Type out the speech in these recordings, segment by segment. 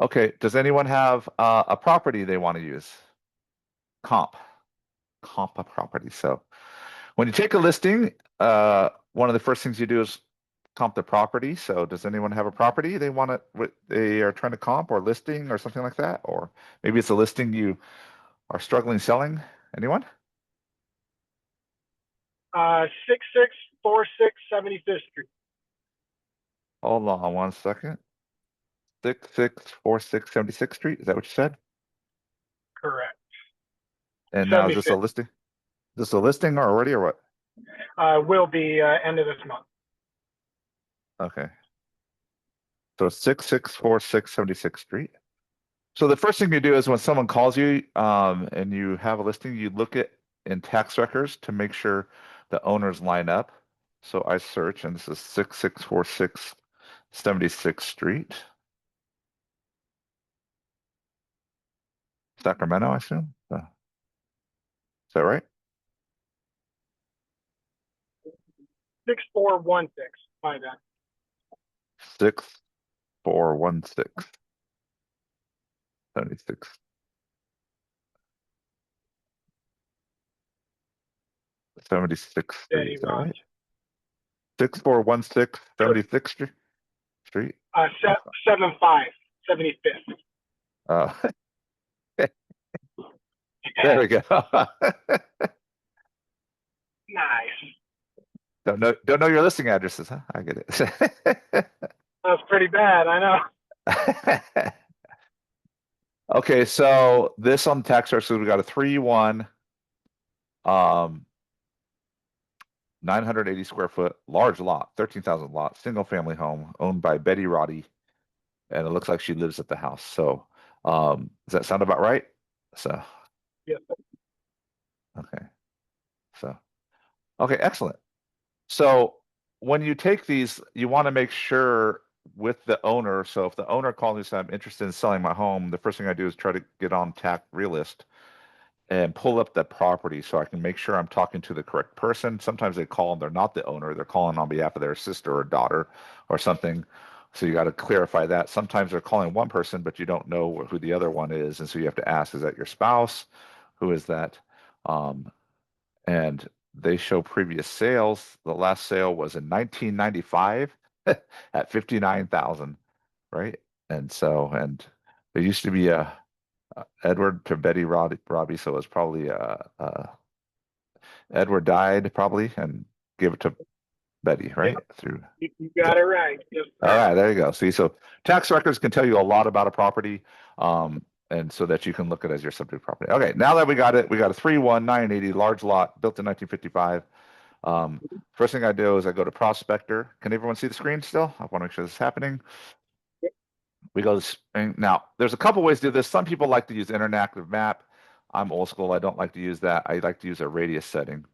Okay, does anyone have a property they want to use? Comp, comp a property. So when you take a listing, one of the first things you do is comp the property. So does anyone have a property they want to, they are trying to comp or listing or something like that? Or maybe it's a listing you are struggling selling. Anyone? 6646 75th Street. Hold on 1 second. 6646 76th Street. Is that what you said? Correct. And now is this a 75th. listing? Is this a listing already or what? Will be end of this month. Okay. So 6646 76th Street. So the first thing you do is when someone calls you and you have a listing, you look at in tax records to make sure the owners line up. So I search, and this is 6646 76th Street, Sacramento, I assume. Is that right? 6416. My bad. 6416 76. 76th Street, Steady is that Rod. right? 6416 76th Street. 75 75th. Uh, there Yeah, we go. nice. Don't know your listing addresses, huh? I get it. That's pretty bad. I know. Okay, so this on the tax record, we got a 3-1, 980 square foot, large lot, 13,000 lot, single family home owned by Betty Roddy, and it looks like she lives at the house. So, does that sound about right? So, Yeah. okay, so okay, excellent. So when you take these, you want to make sure with the owner. So if the owner calls me and says, I'm interested in selling my home, the first thing I do is try to get on Tax Realist and pull up the property so I can make sure I'm talking to the correct person. Sometimes they call and they're not the owner, they're calling on behalf of their sister or daughter or something. So you got to clarify that. Sometimes they're calling one person, but you don't know who the other one is. And so you have to ask, is that your spouse? Who is that? Um, and they show previous sales. The last sale was in 1995 at 59,000, right? And so, and there used to be a Edward to Betty Robbie, so it was probably Edward died probably and gave it to Betty, Yeah. right? Through You got it right. Yes, all sir. right, there you go. See, so tax records can tell you a lot about a property, and so that you can look at it as your subject property. Okay, now that we got it, we got a 3-1-980 large lot built in 1955. First thing I do is I go to Prospector. Can everyone see the screen still? I want to make sure this is happening. We go now. There's a couple ways to do this. Some people like to use interactive map. I'm old school. I don't like to use that. I like to use a radius setting.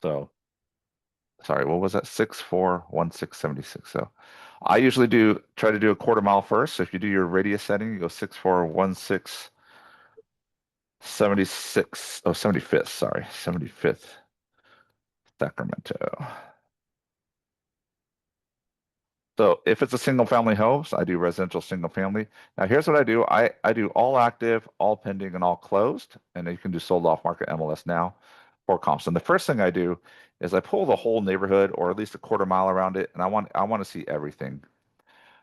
So, sorry, what was that? 641676. So, I usually try to do a quarter mile first. So if you do your radius setting, you go 641676. Oh, 75th. Sorry, 75th, Sacramento. So if it's a single family house, I do residential single family. Now here's what I do. I do all active, all pending, and all closed. And you can do sold off market MLS now for comps. And the first thing I do is I pull the whole neighborhood or at least a quarter mile around it, and I want to see everything.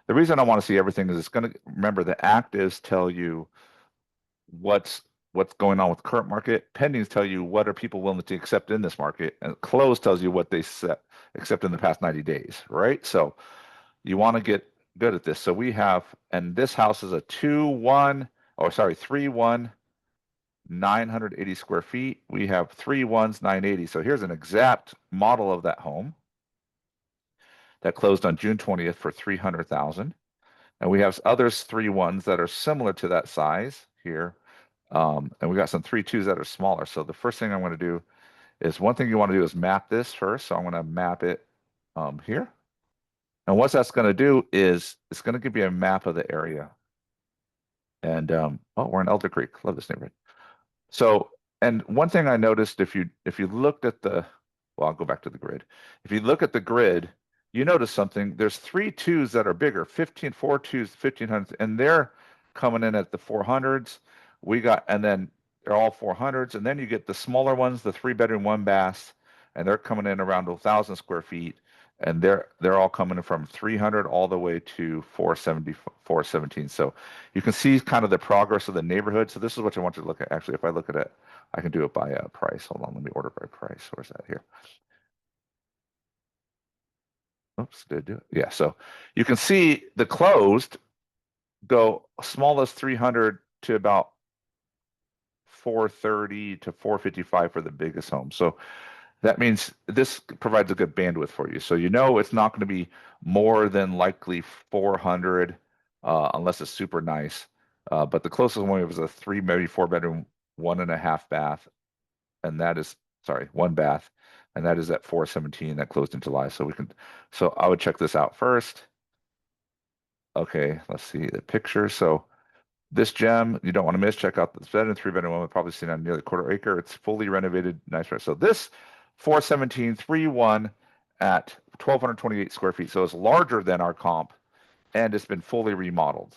The reason I want to see everything is it's going to remember the actives tell you what's going on with the current market. Pendings tell you what are people willing to accept in this market, and close tells you what they accept in the past 90 days, right? So you want to get good at this. So we have, and this house is a 3-1, 980 square feet. We have 3-1s, 980. So here's an exact model of that home that closed on June 20th for 300,000. And we have others 3-1s that are similar to that size here. And we got some 3-2s that are smaller. So the first thing I'm going to do is one thing you want to do is map this first. So I'm going to map it here. And what that's going to do is it's going to give you a map of the area. And oh, we're in Elder Creek. Love this neighborhood. So, and one thing I noticed if you looked at the, well, I'll go back to the grid. If you look at the grid, you notice something. There's three twos that are bigger, 15, four twos, 1500s, and they're coming in at the 400s. We got, and then they're all 400s. And then you get the smaller ones, the 3 bedroom, 1 bath, and they're coming in around 1,000 square feet. And they're all coming in from 300 all the way to 470, 417. So you can see kind of the progress of the neighborhood. So this is what I want you to look at. Actually, if I look at it, I can do it by price. Hold on, let me order by price. Where's that here? Oops, did I do it? Yeah, so you can see the closed go small as 300 to about 430 to 455 for the biggest home. So that means this provides a good bandwidth for you. So you know it's not going to be more than likely 400 unless it's super nice. But the closest one was a three, maybe 4 bedroom, 1.5 bath, and that is, sorry, 1 bath, and that is at 417 that closed in July. So we can, so I would check this out first. Okay, let's see the picture. So this gem, you don't want to miss. Check out this bedroom, 3 bedroom one. We've probably seen on nearly a quarter acre. It's fully renovated, nice. So this 417 3-1 at 1,228 square feet. So it's larger than our comp, and it's been fully remodeled.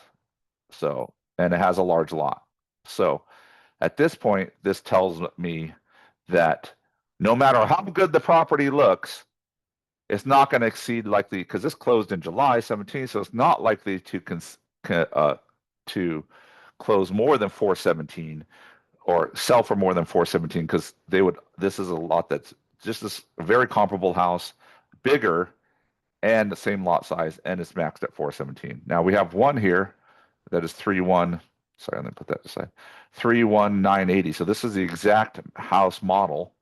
So, and it has a large lot. So at this point, this tells me that no matter how good the property looks, it's not going to exceed likely, because this closed in July 17th, so it's not likely to close more than 417 or sell for more than 417, because they would, this is a lot that's just this very comparable house, bigger and the same lot size, and it's maxed at 417. Now we have one here that is 3-1. Sorry, let me put that aside. 31980. So this is the exact house model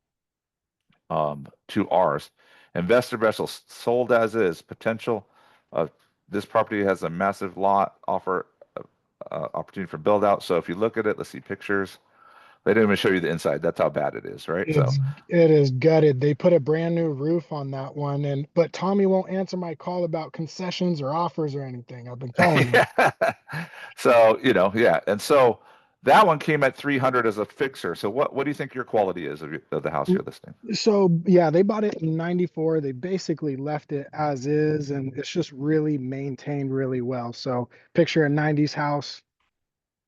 to ours. Investor vessel sold as is. Potential of this property has a massive lot offer opportunity for build out. So if you look at it, let's see pictures. They didn't even show you the inside. That's how bad it is, right? So It is gutted. They put a brand new roof on that one, and but Tommy won't answer my call about concessions or offers or anything. I've been calling him. yeah. So, yeah. And so that one came at 300 as a fixer. So what do you think your quality is of the house you're listing? So yeah, they bought it in '94. They basically left it as is, and it's just really maintained really well. So picture a '90s house.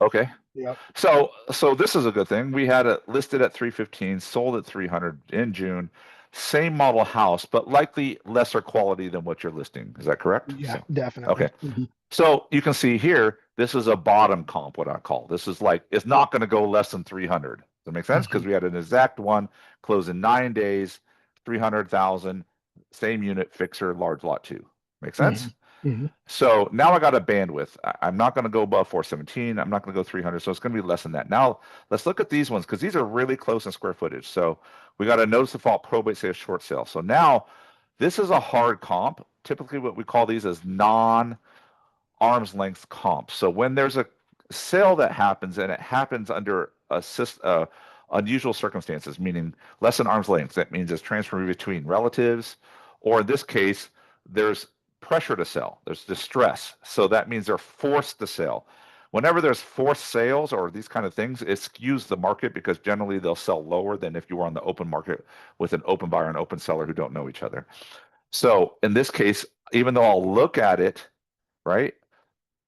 Okay. Yep. So this is a good thing. We had it listed at 315, sold at 300 in June. Same model house, but likely lesser quality than what you're listing. Is that correct? Yeah, So, definitely. okay. So you can see here, this is a bottom comp, what I call. This is like, it's not going to go less than 300. Does that make sense? Because Mhm. we had an exact one close in 9 days, 300,000, same unit, fixer, large lot two. Make sense? Mhm. Mhm. So now I got a bandwidth. I'm not going to go above 417. I'm not going to go 300. So it's going to be less than that. Now let's look at these ones because these are really close in square footage. So we got a notice default, probate sale, short sale. So now this is a hard comp. Typically, what we call these as non arm's length comp. So when there's a sale that happens and it happens under unusual circumstances, meaning less than arm's length, that means it's transferred between relatives, or in this case, there's pressure to sell, there's distress. So that means they're forced to sell. Whenever there's forced sales or these kind of things, it skews the market because generally they'll sell lower than if you were on the open market with an open buyer and open seller who don't know each other. So in this case, even though I'll look at it, right,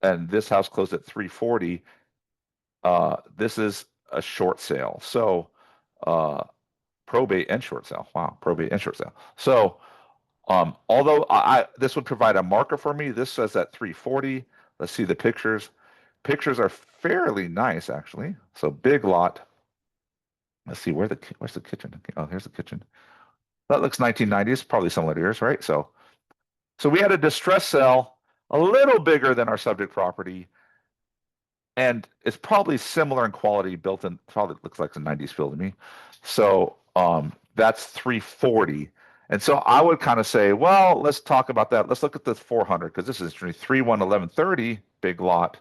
and this house closed at 340. This is a short sale. So uh, probate and short sale. Wow, probate and short sale. So although this would provide a marker for me, this says at 340. Let's see the pictures. Pictures are fairly nice actually. So big lot. Let's see where's the kitchen. Oh, here's the kitchen. That looks 1990s, probably similar to yours, right? So we had a distress sale a little bigger than our subject property, and it's probably similar in quality, built in, probably looks like the 90s feel to me. So that's 340. And so I would kind of say, well, let's talk about that. Let's look at the 400 because this is 3-1-1130, big lot.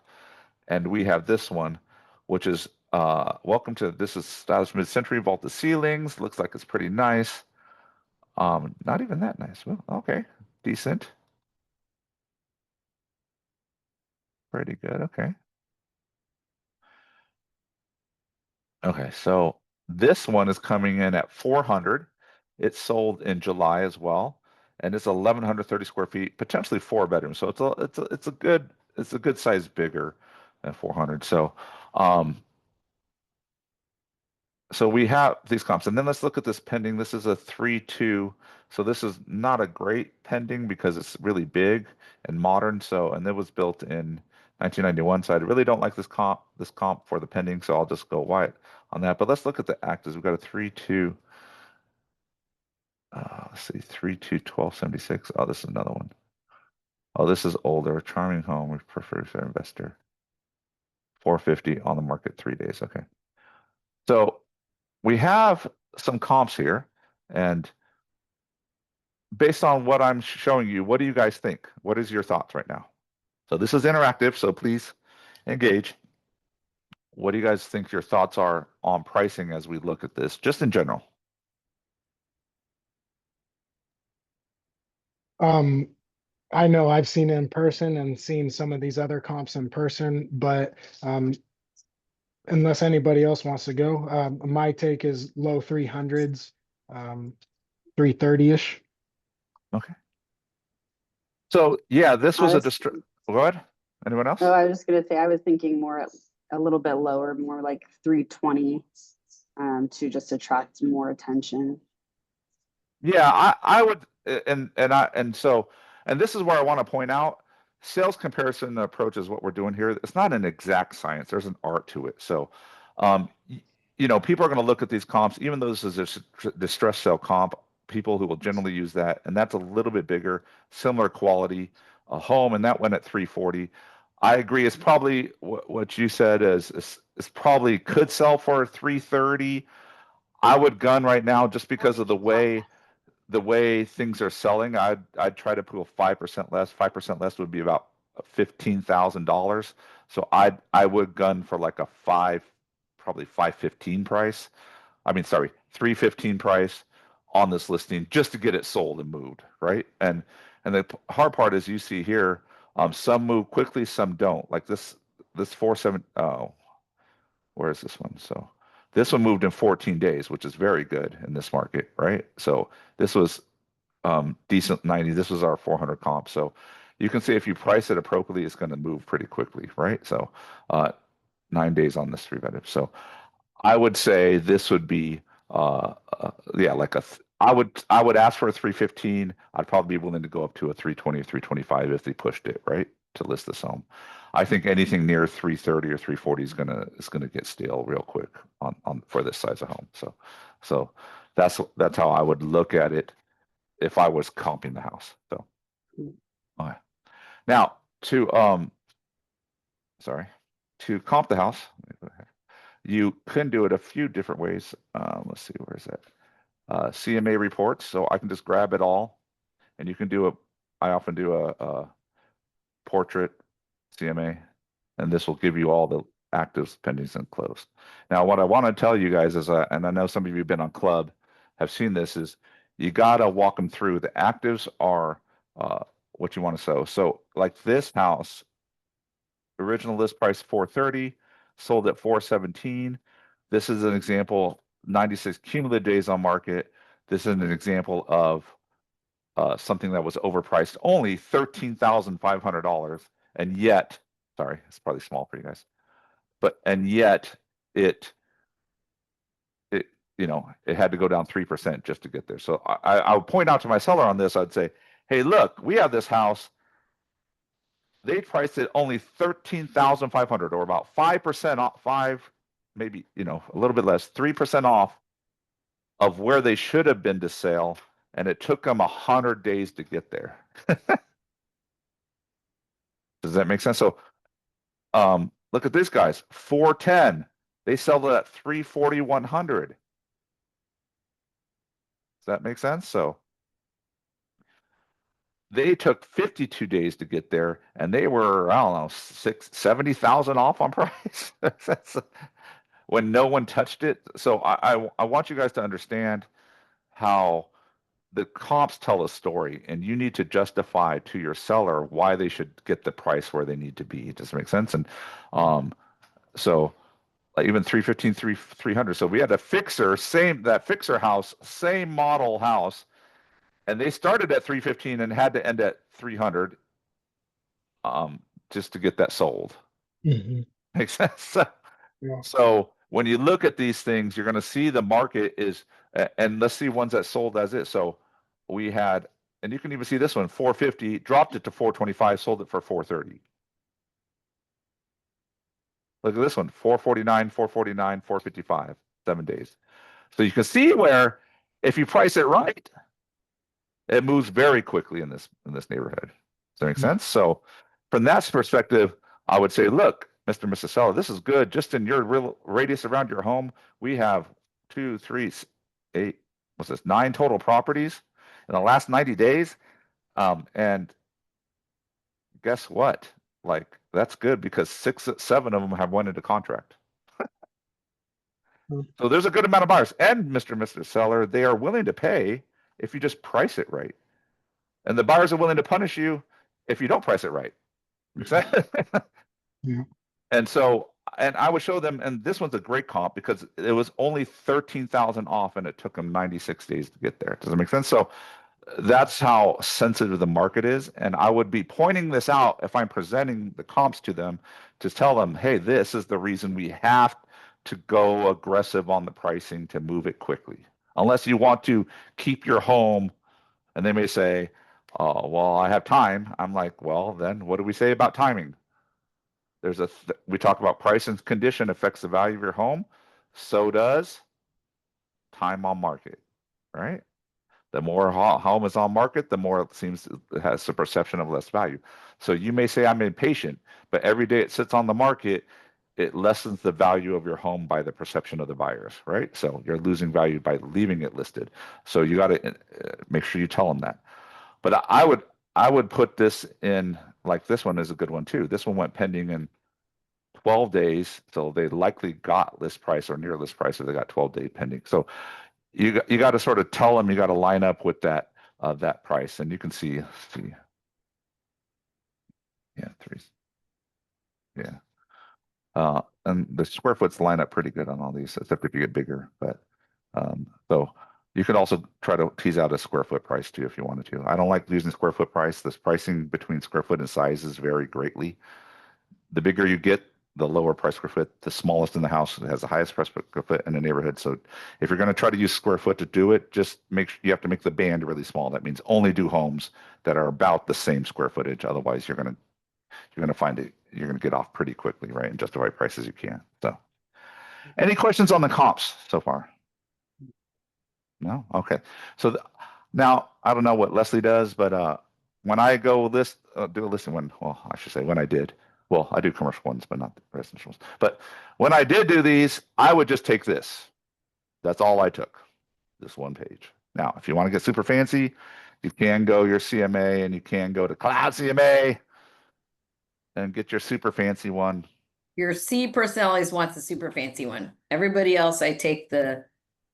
And we have this one, which is welcome to, this is stylish mid-century vaulted ceilings. Looks like it's pretty nice. Not even that nice. Well, okay, decent. Pretty good. Okay. Okay, so this one is coming in at 400. It sold in July as well. and it's 1,130 square feet, potentially 4 bedrooms. So it's a good size bigger than 400. So we have these comps, and then let's look at this pending. This is a 3-2, so this is not a great pending because it's really big and modern. So, and it was built in 1991. So I really don't like this comp for the pending. So I'll just go white on that. But let's look at the actives. We've got a 3-2. Let's see, 3-2, 1276. Oh, this is another one. Oh, this is older. Charming home. We prefer for investor. 450 on the market 3 days. Okay. So we have some comps here, and based on what I'm showing you, what do you guys think? What is your thoughts right now? So this is interactive, so please engage. What do you guys think your thoughts are on pricing as we look at this, just in general? Um, I know I've seen it in person and seen some of these other comps in person, but unless anybody else wants to go, my take is low 300s, 330-ish. Okay. So yeah, this I was a was, distr. Go ahead. Anyone else? I was just gonna say, I was thinking more a little bit lower, more like 320, to just attract more attention. Yeah, I would, and this is where I want to point out, sales comparison approach is what we're doing here. It's not an exact science. There's an art to it. So, people are going to look at these comps, even though this is a distressed sale comp, people who will generally use that, and that's a little bit bigger, similar quality, a home, and that went at 340. I agree. It's probably what you said is probably could sell for 330. I would gun right now just because of the way things are selling. I'd try to put 5% less. 5% less would be about $15,000. So I would gun for like a probably 515 price. I mean, sorry, 315 price on this listing just to get it sold and moved, right? And the hard part is you see here, some move quickly, some don't. Like this 47. Oh, where is this one? So this one moved in 14 days, which is very good in this market, right? So this was decent 90. This was our 400 comp. So you can see if you price it appropriately, it's going to move pretty quickly, right? So 9 days on this 3 bedroom. So I would say this would be yeah, like I would ask for a 315. I'd probably be willing to go up to a 320 or 325 if they pushed it, right? To list this home. I think anything near 330 or 340 is gonna get stale real quick on for this size of home. So that's how I would look at it if I was comping the house. So okay. Now to comp the house, you can do it a few different ways. Let's see, where is that? CMA reports. So I can just grab it all, and you can I often do a portrait CMA, and this will give you all the actives, pendings, and closed. Now, what I want to tell you guys is, and I know some of you have been on club, have seen this, is you gotta walk them through. The actives are what you want to sell. So like this house, original list price 430, sold at 417. This is an example, 96 cumulative days on market. This is an example of something that was overpriced, only $13,500, and yet, sorry, it's probably small for you guys, and yet it it had to go down 3% just to get there. So I would point out to my seller on this. I'd say, hey, look, we have this house. They priced it only 13,500, or about 5% off, maybe a little bit less, 3% off of where they should have been to sale, and it took them 100 days to get there. Does that make sense? So, look at these guys, 410. They sell it at 340-100. Does that make sense? So they took 52 days to get there, and they were, I don't know, 70,000 off on price. When no one touched it. So I want you guys to understand how the comps tell a story, and you need to justify to your seller why they should get the price where they need to be. Does that make sense? And so like even 315, 300. So we had a fixer, that fixer house, same model house, And they started at 315 and had to end at 300 just to get that sold. Mhm. Makes sense. So, Yeah. so when you look at these things, you're going to see the market is, and let's see ones that sold as is. So we had, and you can even see this one, 450, dropped it to 425, sold it for 430. Look at this one, 449, 449, 455, 7 days. So you can see where if you price it right, it moves very quickly in this neighborhood. Does that make sense? So from that perspective, I would say, look, Mr. and Mrs. Seller, this is good. Just in your real radius around your home, we have 2, 3, 8, what's this, 9 total properties in the last 90 days. And guess what? Like, that's good because 6, 7 of them have went into contract. So there's a good amount of buyers. And Mr. and Mrs. Seller, they are willing to pay if you just price it right. And the buyers are willing to punish you if you don't price it right. Yeah. And so, and I would show them, and this one's a great comp because it was only 13,000 off and it took them 96 days to get there. Does that make sense? So that's how sensitive the market is. And I would be pointing this out if I'm presenting the comps to them to tell them, hey, this is the reason we have to go aggressive on the pricing to move it quickly. Unless you want to keep your home, and they may say, oh, well, I have time. I'm like, well, then what do we say about timing? We talk about price and condition affects the value of your home. So does time on market, right? The more home is on market, the more it seems it has a perception of less value. So you may say I'm impatient, but every day it sits on the market, it lessens the value of your home by the perception of the buyers, right? So you're losing value by leaving it listed. So you got to make sure you tell them that. But I would put this in, like, this one is a good one too. This one went pending in 12 days, so they likely got list price or near list price if they got 12-day pending. So you got to sort of tell them, you got to line up with that price, and you can see, yeah, 3, yeah, and the square foots line up pretty good on all these, except if you get bigger. But so you could also try to tease out a square foot price too if you wanted to. I don't like using square foot price. This pricing between square foot and sizes vary greatly. The bigger you get, the lower price square foot. The smallest in the house has the highest price square foot in the neighborhood. So if you're going to try to use square foot to do it, just make sure you have to make the band really small. That means only do homes that are about the same square footage. Otherwise, you're going to find it, you're going to get off pretty quickly, right? And justify prices you can. So any questions on the comps so far? No? Okay. So now I don't know what Leslie does, but when I go do a listing well, I should say when I did. Well, I do commercial ones, but not the residential ones. But when I did do these, I would just take this. That's all I took, this one page. Now, if you want to get super fancy, you can go your CMA and you can go to Cloud CMA and get your super fancy one. Your C person always wants the super fancy one. Everybody else, I take the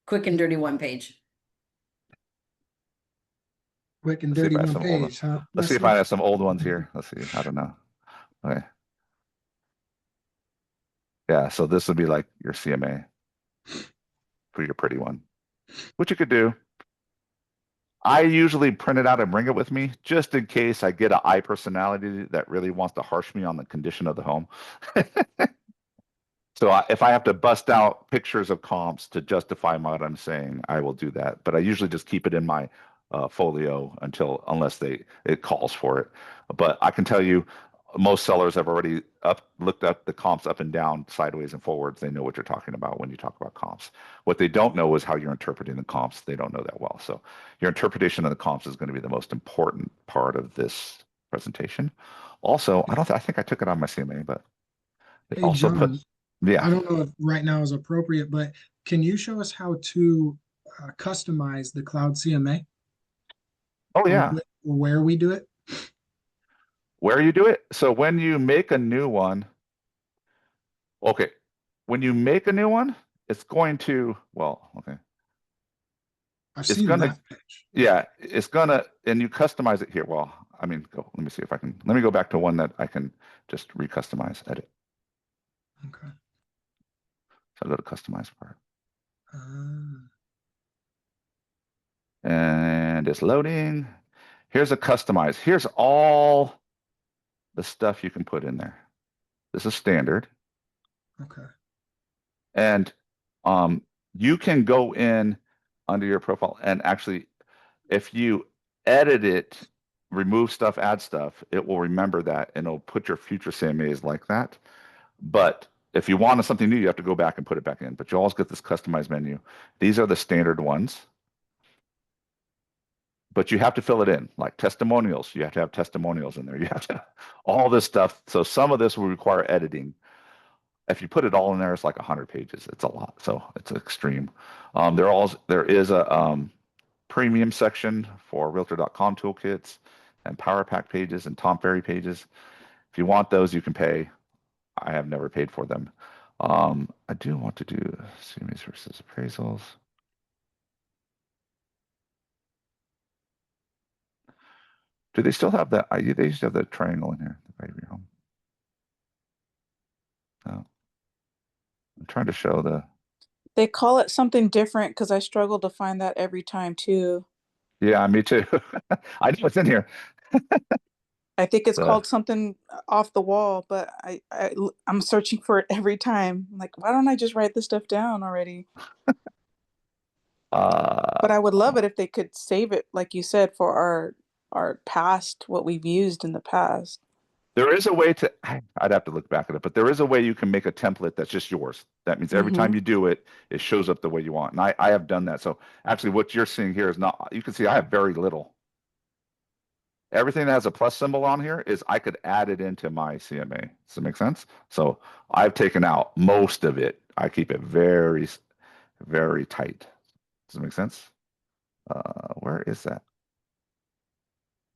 quick and dirty one page. Quick and Let's see if dirty I have one some old page, huh? Let's see if I have some old ones here. Let's see. I don't know. Okay. Yeah, so this would be like your CMA for your pretty one, which you could do. I usually print it out and bring it with me just in case I get an I personality that really wants to harsh me on the condition of the home. So if I have to bust out pictures of comps to justify what I'm saying, I will do that. But I usually just keep it in my folio unless it calls for it. But I can tell you, most sellers have already looked up the comps up and down, sideways and forwards. They know what you're talking about when you talk about comps. What they don't know is how you're interpreting the comps. They don't know that well. So your interpretation of the comps is going to be the most important part of this presentation. Also, I think I took it on my CMA, but they Hey, also put, John, yeah. I don't know if right now is appropriate, but can you show us how to customize the Cloud CMA? Oh yeah. Or where we do it? Where you do it? So when you make a new one, okay. When you make a new one, it's going to, well, okay. I've It's seen gonna, that page. yeah, it's gonna, and you customize it here. Well, I mean, let me see if I can, let me go back to one that I can just recustomize, edit. Okay. So I go to customize part. And it's loading. Here's a customize. Here's all the stuff you can put in there. This is standard. Okay. And you can go in under your profile and actually, if you edit it, remove stuff, add stuff, it will remember that and it'll put your future CMAs like that. But if you wanted something new, you have to go back and put it back in. But you always get this customized menu. These are the standard ones. But you have to fill it in, like testimonials. You have to have testimonials in there. You have to all this stuff. So some of this will require editing. If you put it all in there, it's like 100 pages. It's a lot. So it's extreme. There is a premium section for realtor.com toolkits and Power Pack pages and Tom Ferry pages. If you want those, you can pay. I have never paid for them. I do want to do CMAs versus appraisals. Do they still have that? They used to have that triangle in here, the value of your home. Oh. I'm trying to show the. They call it something different because I struggle to find that every time too. Yeah, me too. I know it's in here. I think it's The- called something off the wall, but I'm searching for it every time. I'm like, why don't I just write this stuff down already? But I would love it if they could save it, like you said, for our past, what we've used in the past. There is a way to, I'd have to look back at it, but there is a way you can make a template that's just yours. That means every time you do it, it shows up the way you want. And I have done that. So actually what you're seeing here is not, you can see I have very little. Everything that has a plus symbol on here is I could add it into my CMA. Does that make sense? So I've taken out most of it. I keep it very, very tight. Does it make sense? Where is that?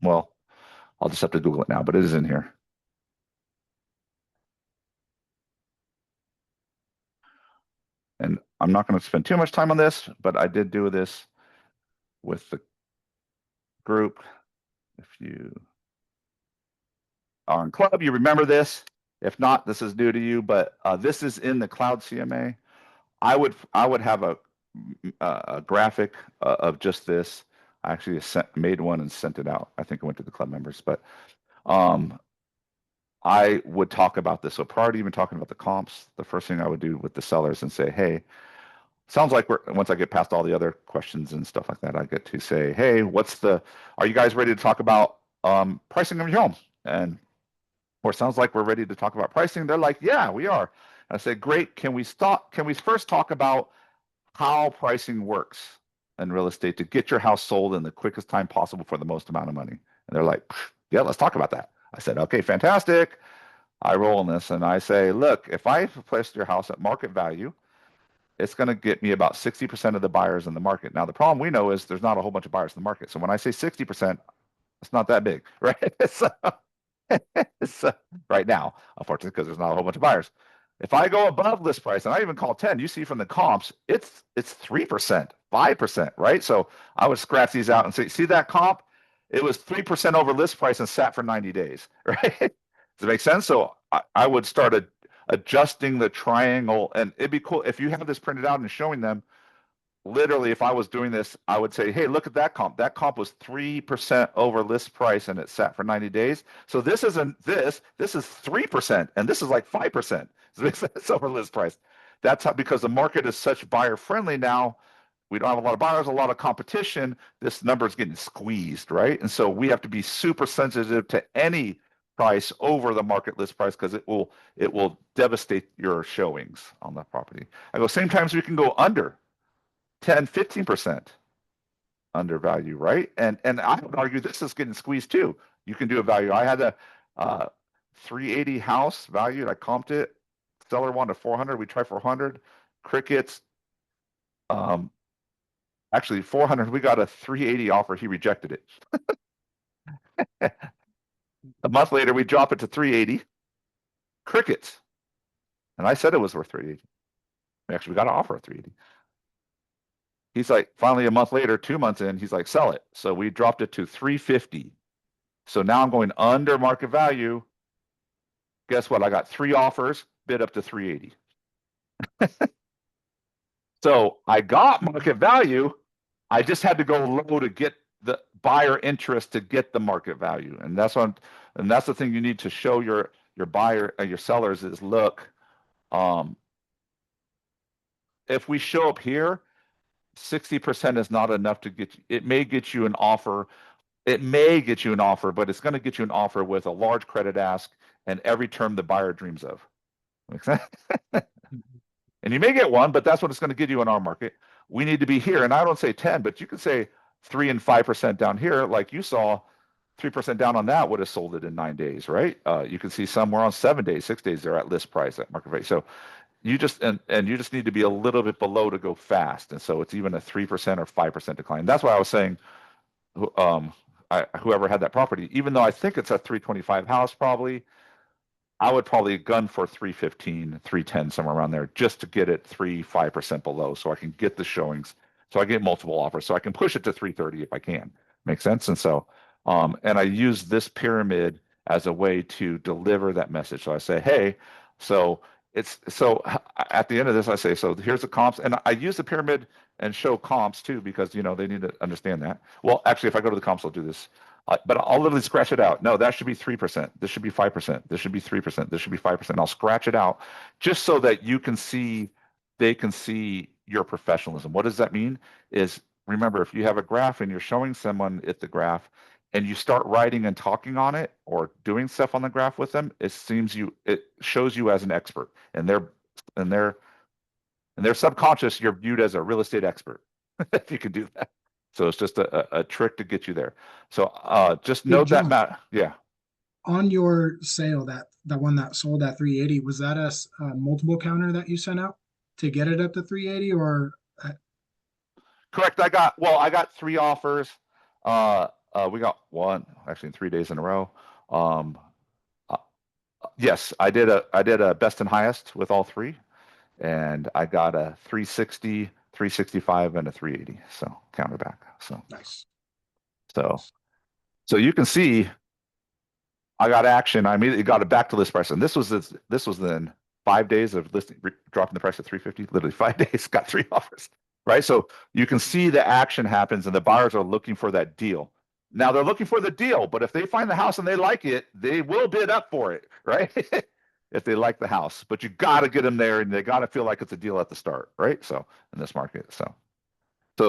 Well, I'll just have to Google it now, but it is in here. And I'm not going to spend too much time on this, but I did do this with the group. If you are in club, you remember this. If not, this is new to you, but this is in the cloud CMA. I would have a graphic of just this. I actually made one and sent it out. I think it went to the club members, but I would talk about this. So prior to even talking about the comps, the first thing I would do with the sellers and say, hey, sounds like once I get past all the other questions and stuff like that, I get to say, hey, are you guys ready to talk about pricing of your home? And or sounds like we're ready to talk about pricing. They're like, yeah, we are. And I say, great. Can we first talk about how pricing works in real estate to get your house sold in the quickest time possible for the most amount of money? And they're like, yeah, let's talk about that. I said, okay, fantastic. I roll in this and I say, look, if I placed your house at market value, it's going to get me about 60% of the buyers in the market. Now, the problem we know is there's not a whole bunch of buyers in the market. So when I say 60%, it's not that big, right? So right now, unfortunately, because there's not a whole bunch of buyers. If I go above list price, and I even call 10, you see from the comps, it's 3%, 5%, right? So I would scratch these out and say, see that comp? It was 3% over list price and sat for 90 days, right? Does it make sense? So I would start adjusting the triangle, and it'd be cool if you have this printed out and showing them. Literally, if I was doing this, I would say, hey, look at that comp. That comp was 3% over list price and it sat for 90 days. So this isn't this is 3%, and this is like 5%. So it's over list price. That's how, because the market is such buyer friendly now, we don't have a lot of buyers, a lot of competition. This number is getting squeezed, right? And so we have to be super sensitive to any price over the market list price because it will devastate your showings on that property. I go, same times we can go under 10, 15% undervalue, right? And I would argue this is getting squeezed too. You can do a value. I had a 380 house valued. I comped it. Seller wanted 400. We tried 400. Crickets. Actually 400. We got a 380 offer. He rejected it. A month later, we drop it to 380. Crickets. And I said it was worth 380. Actually, we got an offer of 380. He's like, finally, a month later, 2 months in, he's like, sell it. So we dropped it to 350. So now I'm going under market value. Guess what? I got 3 offers, bid up to 380. So I got market value. I just had to go low to get the buyer interest to get the market value. And that's and that's the thing you need to show your buyer and your sellers is, look, if we show up here, 60% is not enough to get you. It may get you an offer. It may get you an offer, but it's going to get you an offer with a large credit ask and every term the buyer dreams of. Makes sense? And you may get one, but that's what it's going to get you in our market. We need to be here. And I don't say 10, but you could say 3 and 5% down here. Like you saw, 3% down on that would have sold it in 9 days, right? You can see somewhere on 7 days, 6 days, they're at list price at market rate. So you just and you just need to be a little bit below to go fast. And so it's even a 3% or 5% decline. That's why I was saying, whoever had that property, even though I think it's a 325 house, probably, I would probably gun for 315, 310, somewhere around there, just to get it 5% below, so I can get the showings, so I get multiple offers, so I can push it to 330 if I can. Make sense? And so, and I use this pyramid as a way to deliver that message. So I say, hey, so at the end of this, I say, so here's the comps, and I use the pyramid and show comps too, because they need to understand that. Well, actually, if I go to the comps, I'll do this. But I'll literally scratch it out. No, that should be 3%. This should be 5%. This should be 3%. This should be 5%. I'll scratch it out just so that they can see your professionalism. What does that mean? Is, remember, if you have a graph and you're showing someone at the graph and you start writing and talking on it or doing stuff on the graph with them, it shows you as an expert, and their subconscious, you're viewed as a real estate expert if you can do that. So it's just a trick to get you there. So just note that, John, Matt. Yeah. on your sale, that one that sold at 380, was that a multiple counter that you sent out to get it up to 380, or? Correct. I got 3 offers. We got one actually in 3 days in a row. Yes, I did a best and highest with all 3, and I got a 360, 365, and a 380. So counter back. So Nice. So you can see I got action. I immediately got it back to list price, and this was then 5 days of listing, dropping the price to 350. Literally 5 days, got 3 offers. Right, so you can see the action happens, and the buyers are looking for that deal. Now they're looking for the deal, but if they find the house and they like it, they will bid up for it, right? If they like the house, but you got to get them there, and they got to feel like it's a deal at the start, right? So in this market, so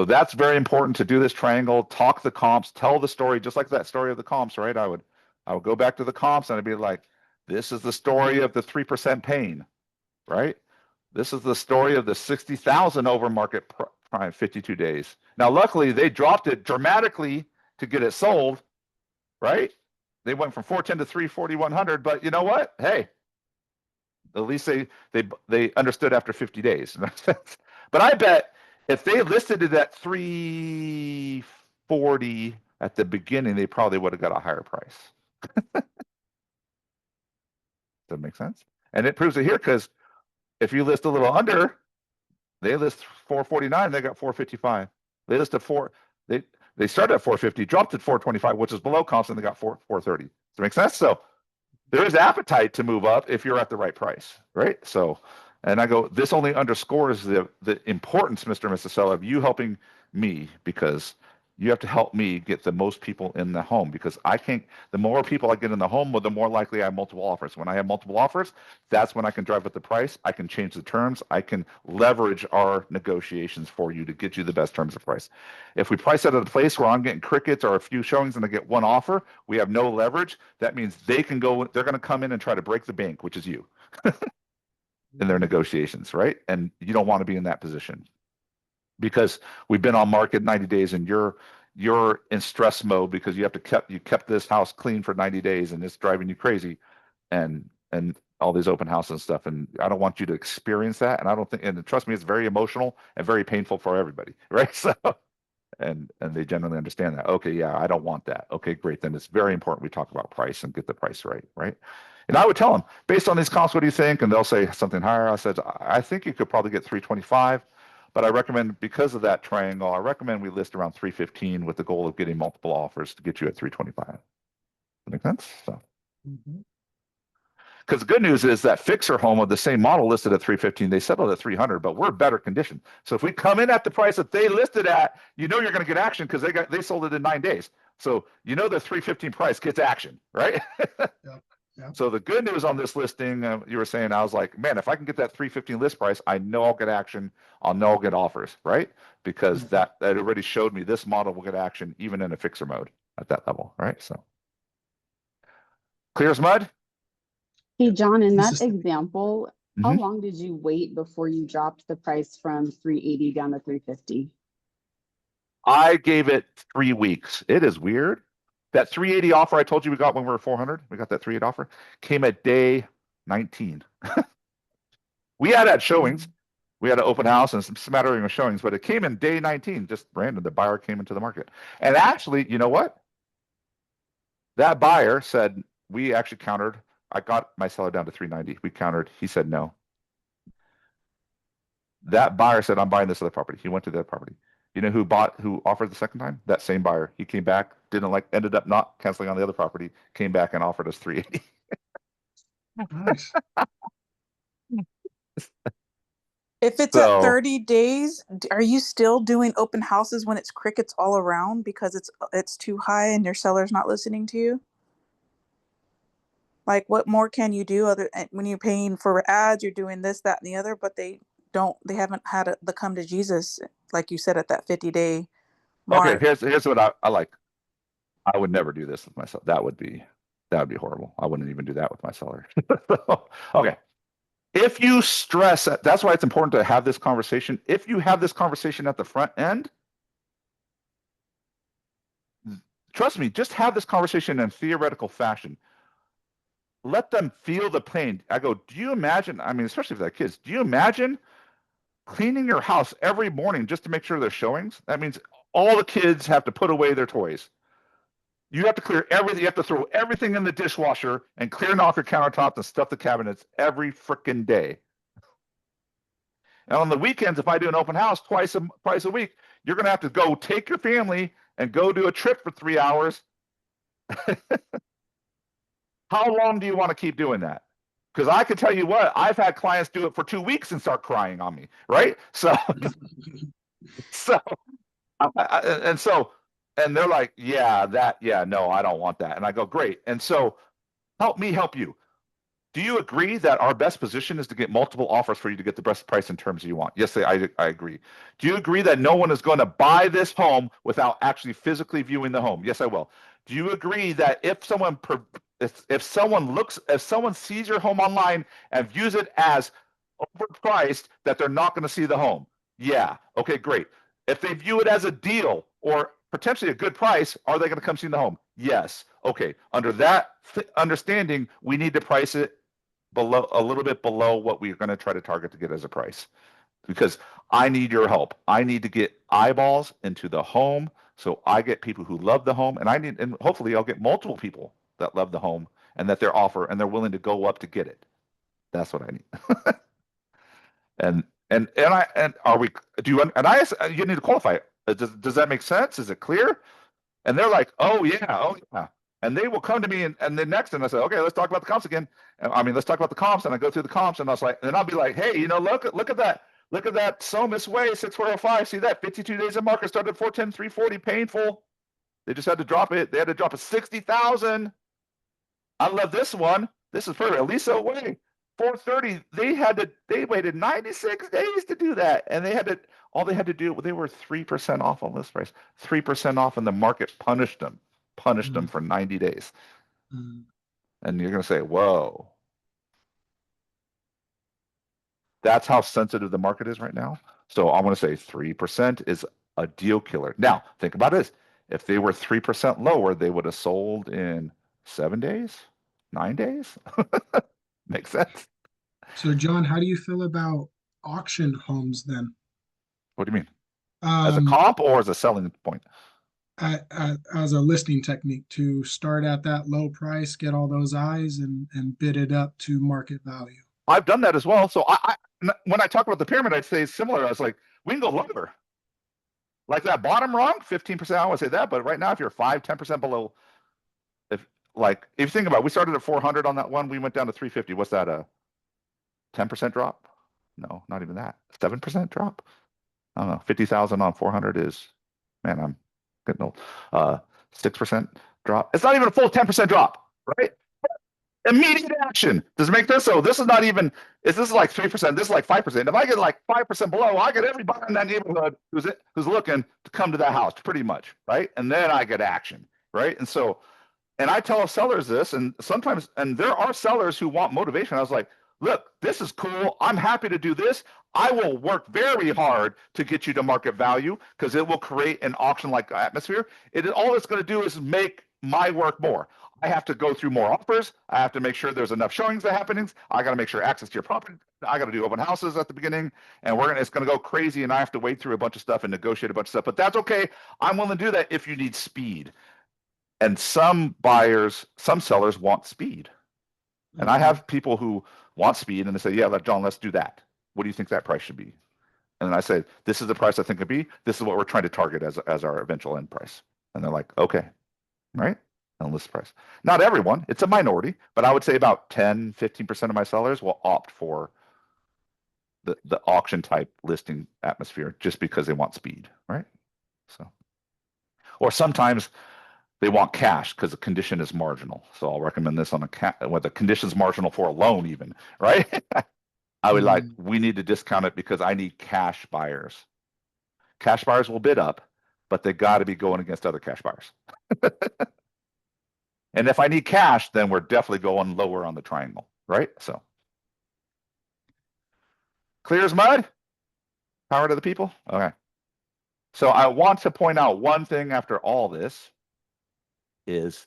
that's very important to do this triangle. Talk the comps, tell the story, just like that story of the comps, right? I would go back to the comps and I'd be like, this is the story of the 3% pain, right? This is the story of the 60,000 over market prime 52 days. Now, luckily, they dropped it dramatically to get it sold, right? They went from 410 to 340, 100. But you know what? Hey, at least they understood after 50 days. But I bet if they listed it at 340 at the beginning, they probably would have got a higher price. Does that make sense? And it proves it here, because if you list a little under, they list 449, they got 455. They listed they started at 450, dropped at 425, which is below comps, and they got 430. Does that make sense? So there is appetite to move up if you're at the right price, right? So, and I go, this only underscores the importance, Mr. and Mrs. Seller, of you helping me, because you have to help me get the most people in the home, because the more people I get in the home, the more likely I have multiple offers. When I have multiple offers, that's when I can drive up the price. I can change the terms. I can leverage our negotiations for you to get you the best terms of price. If we price it at a place where I'm getting crickets or a few showings and I get one offer, we have no leverage. That means they're going to come in and try to break the bank, which is you, in their negotiations, right? And you don't want to be in that position, because we've been on market 90 days and you're in stress mode because you kept this house clean for 90 days and it's driving you crazy, and all these open houses and stuff. And I don't want you to experience that. And I don't think, and trust me, it's very emotional and very painful for everybody, right? So, and they generally understand that. Okay, yeah, I don't want that. Okay, great. Then it's very important we talk about price and get the price right, right? And I would tell them, based on these comps, what do you think? And they'll say something higher. I said, I think you could probably get 325. But I recommend, because of that triangle, I recommend we list around 315 with the goal of getting multiple offers to get you at 325. Does that make sense? So, Because the good news is that fixer home of the same model listed at 315, they settled at 300, but we're better condition. So if we come in at the price that they listed at, you're going to get action because they sold it in 9 days. So the 315 price gets action, right? Yep. So the good news on this listing, you were saying, I was like, man, if I can get that 315 list price, I know I'll get action. I'll know I'll get offers, right? Because that already showed me this model will get action even in a fixer mode at that level, right? So clear as mud. Hey, John, in This that is- example, how Mhm. long did you wait before you dropped the price from 380 down to 350? I gave it 3 weeks. It is weird. That 380 offer I told you we got when we were 400, we got that 380 offer, came at day 19. We had showings. We had an open house and some smattering of showings, but it came in day 19, just random. The buyer came into the market. And actually, you know what? That buyer said, we actually countered. I got my seller down to 390. We countered. He said no. That buyer said, I'm buying this other property. He went to the other property. You know who offered the second time? That same buyer. He came back, ended up not canceling on the other property, came back and offered us 380. Nice. If it's So- at 30 days, are you still doing open houses when it's crickets all around because it's too high and your seller's not listening to you? Like, what more can you do when you're paying for ads, you're doing this, that, and the other, but they haven't had the come to Jesus, like you said, at that 50-day mark. Okay, here's what I like. I would never do this with myself. That would be horrible. I wouldn't even do that with my seller. Okay. If you stress that's why it's important to have this conversation. If you have this conversation at the front end, trust me, just have this conversation in theoretical fashion. Let them feel the pain. I go, do you imagine? I mean, especially if they're kids, do you imagine cleaning your house every morning just to make sure there's showings? That means all the kids have to put away their toys. You have to clear everything. You have to throw everything in the dishwasher and clear off your countertops and stuff the cabinets every freaking day. And on the weekends, if I do an open house twice a week, you're going to have to go take your family and go do a trip for 3 hours. How long do you want to keep doing that? Because I can tell you what, I've had clients do it for 2 weeks and start crying on me, right? So, and they're like, no, I don't want that. And I go, great. And so help me help you. Do you agree that our best position is to get multiple offers for you to get the best price and terms you want? Yes, I agree. Do you agree that no one is going to buy this home without actually physically viewing the home? Yes, I will. Do you agree that if someone sees your home online and views it as overpriced, that they're not going to see the home? Yeah. Okay, great. If they view it as a deal or potentially a good price, are they going to come see the home? Yes. Okay. Under that understanding, we need to price it a little bit below what we're going to try to target to get as a price, because I need your help. I need to get eyeballs into the home, so I get people who love the home, and hopefully I'll get multiple people that love the home and that they're willing to go up to get it. That's what I need. You need to qualify it. Does that make sense? Is it clear? And they're like, oh yeah. And they will come to me and then next, and I say, okay, let's talk about the comps again. Let's talk about the comps. And I go through the comps, and I'll be like, hey, look at that Somis Way 6405. See that 52 days in market started 410, 340, painful. They just had to drop it. They had to drop a 60,000. I love this one. This is perfect. Lisa Way 430. They waited 96 days to do that, and all they had to do, they were 3% off on list price, 3% off, and the market punished them for 90 days. And you're going to say, whoa. That's how sensitive the market is right now. So I'm going to say 3% is a deal killer. Now, think about this. If they were 3% lower, they would have sold in 7 days, 9 days. Makes sense. So, John, how do you feel about auction homes then? What do you mean? As a comp or as a selling point? As a listing technique to start at that low price, get all those eyes, and bid it up to market value. I've done that as well. So when I talk about the pyramid, I'd say similar. I was like, we can go lower. Like that bottom rung, 15%, I would say that. But right now, if you're 5-10% below, like, if you think about it, we started at 400 on that one, we went down to 350. What's that, a 10% drop? No, not even that. 7% drop? I don't know. 50,000 on 400 is, man, I'm getting old. 6% drop. It's not even a full 10% drop, right? Immediate action. Does it make sense? So this is not even, this is like 3%, this is like 5%. If I get like 5% below, I get everybody in that neighborhood who's looking to come to that house, pretty much, right? And then I get action, right? And so, and I tell sellers this, and sometimes, and there are sellers who want motivation. I was like, look, this is cool. I'm happy to do this. I will work very hard to get you to market value because it will create an auction-like atmosphere. All it's going to do is make my work more. I have to go through more offers. I have to make sure there's enough showings that happenings. I got to make sure access to your property. I got to do open houses at the beginning, and it's going to go crazy, and I have to wade through a bunch of stuff and negotiate a bunch of stuff. But that's okay. I'm willing to do that if you need speed. And some sellers want speed. And I have people who want speed, and they say, yeah, John, let's do that. What do you think that price should be? And then I say, this is the price I think it'd be. This is what we're trying to target as our eventual end price. And they're like, okay, right? And list price. Not everyone, it's a minority, but I would say about 10, 15% of my sellers will opt for the auction type listing atmosphere just because they want speed, right? So, or sometimes they want cash because the condition is marginal. So I'll recommend this on where the condition is marginal for a loan even, right? I would like, we need to discount it because I need cash buyers. Cash buyers will bid up, but they got to be going against other cash buyers. And if I need cash, then we're definitely going lower on the triangle, right? So clear as mud? Power to the people? Okay. So I want to point out one thing after all this is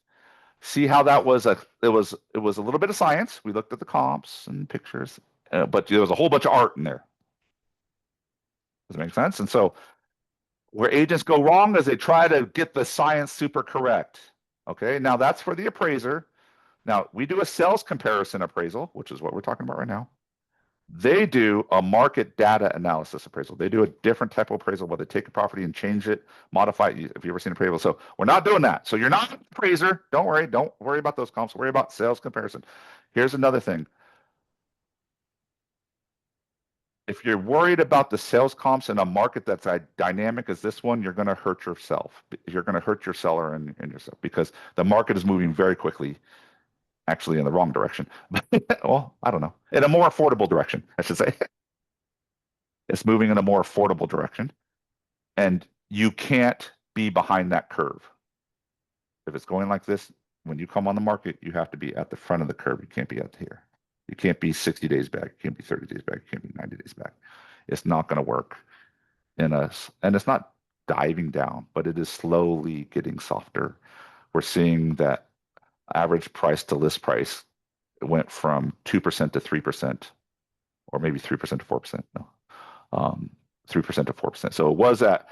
see how that was it was a little bit of science. We looked at the comps and pictures, but there was a whole bunch of art in there. Does it make sense? And so where agents go wrong is they try to get the science super correct. Okay, now that's for the appraiser. Now we do a sales comparison appraisal, which is what we're talking about right now. They do a market data analysis appraisal. They do a different type of appraisal where they take a property and change it, modify it. If you've ever seen appraisal, so we're not doing that. So you're not an appraiser. Don't worry. Don't worry about those comps. Worry about sales comparison. Here's another thing. If you're worried about the sales comps in a market that's as dynamic as this one, you're going to hurt yourself. You're going to hurt your seller and yourself because the market is moving very quickly, actually in the wrong direction. Well, I don't know. In a more affordable direction, I should say. It's moving in a more affordable direction. And you can't be behind that curve. If it's going like this, when you come on the market, you have to be at the front of the curve. You can't be out here. You can't be 60 days back. You can't be 30 days back. You can't be 90 days back. It's not going to work in us. And it's not diving down, but it is slowly getting softer. We're seeing that average price to list price went from 2% to 3%, or maybe 3% to 4%. No, 3% to 4%. So it was at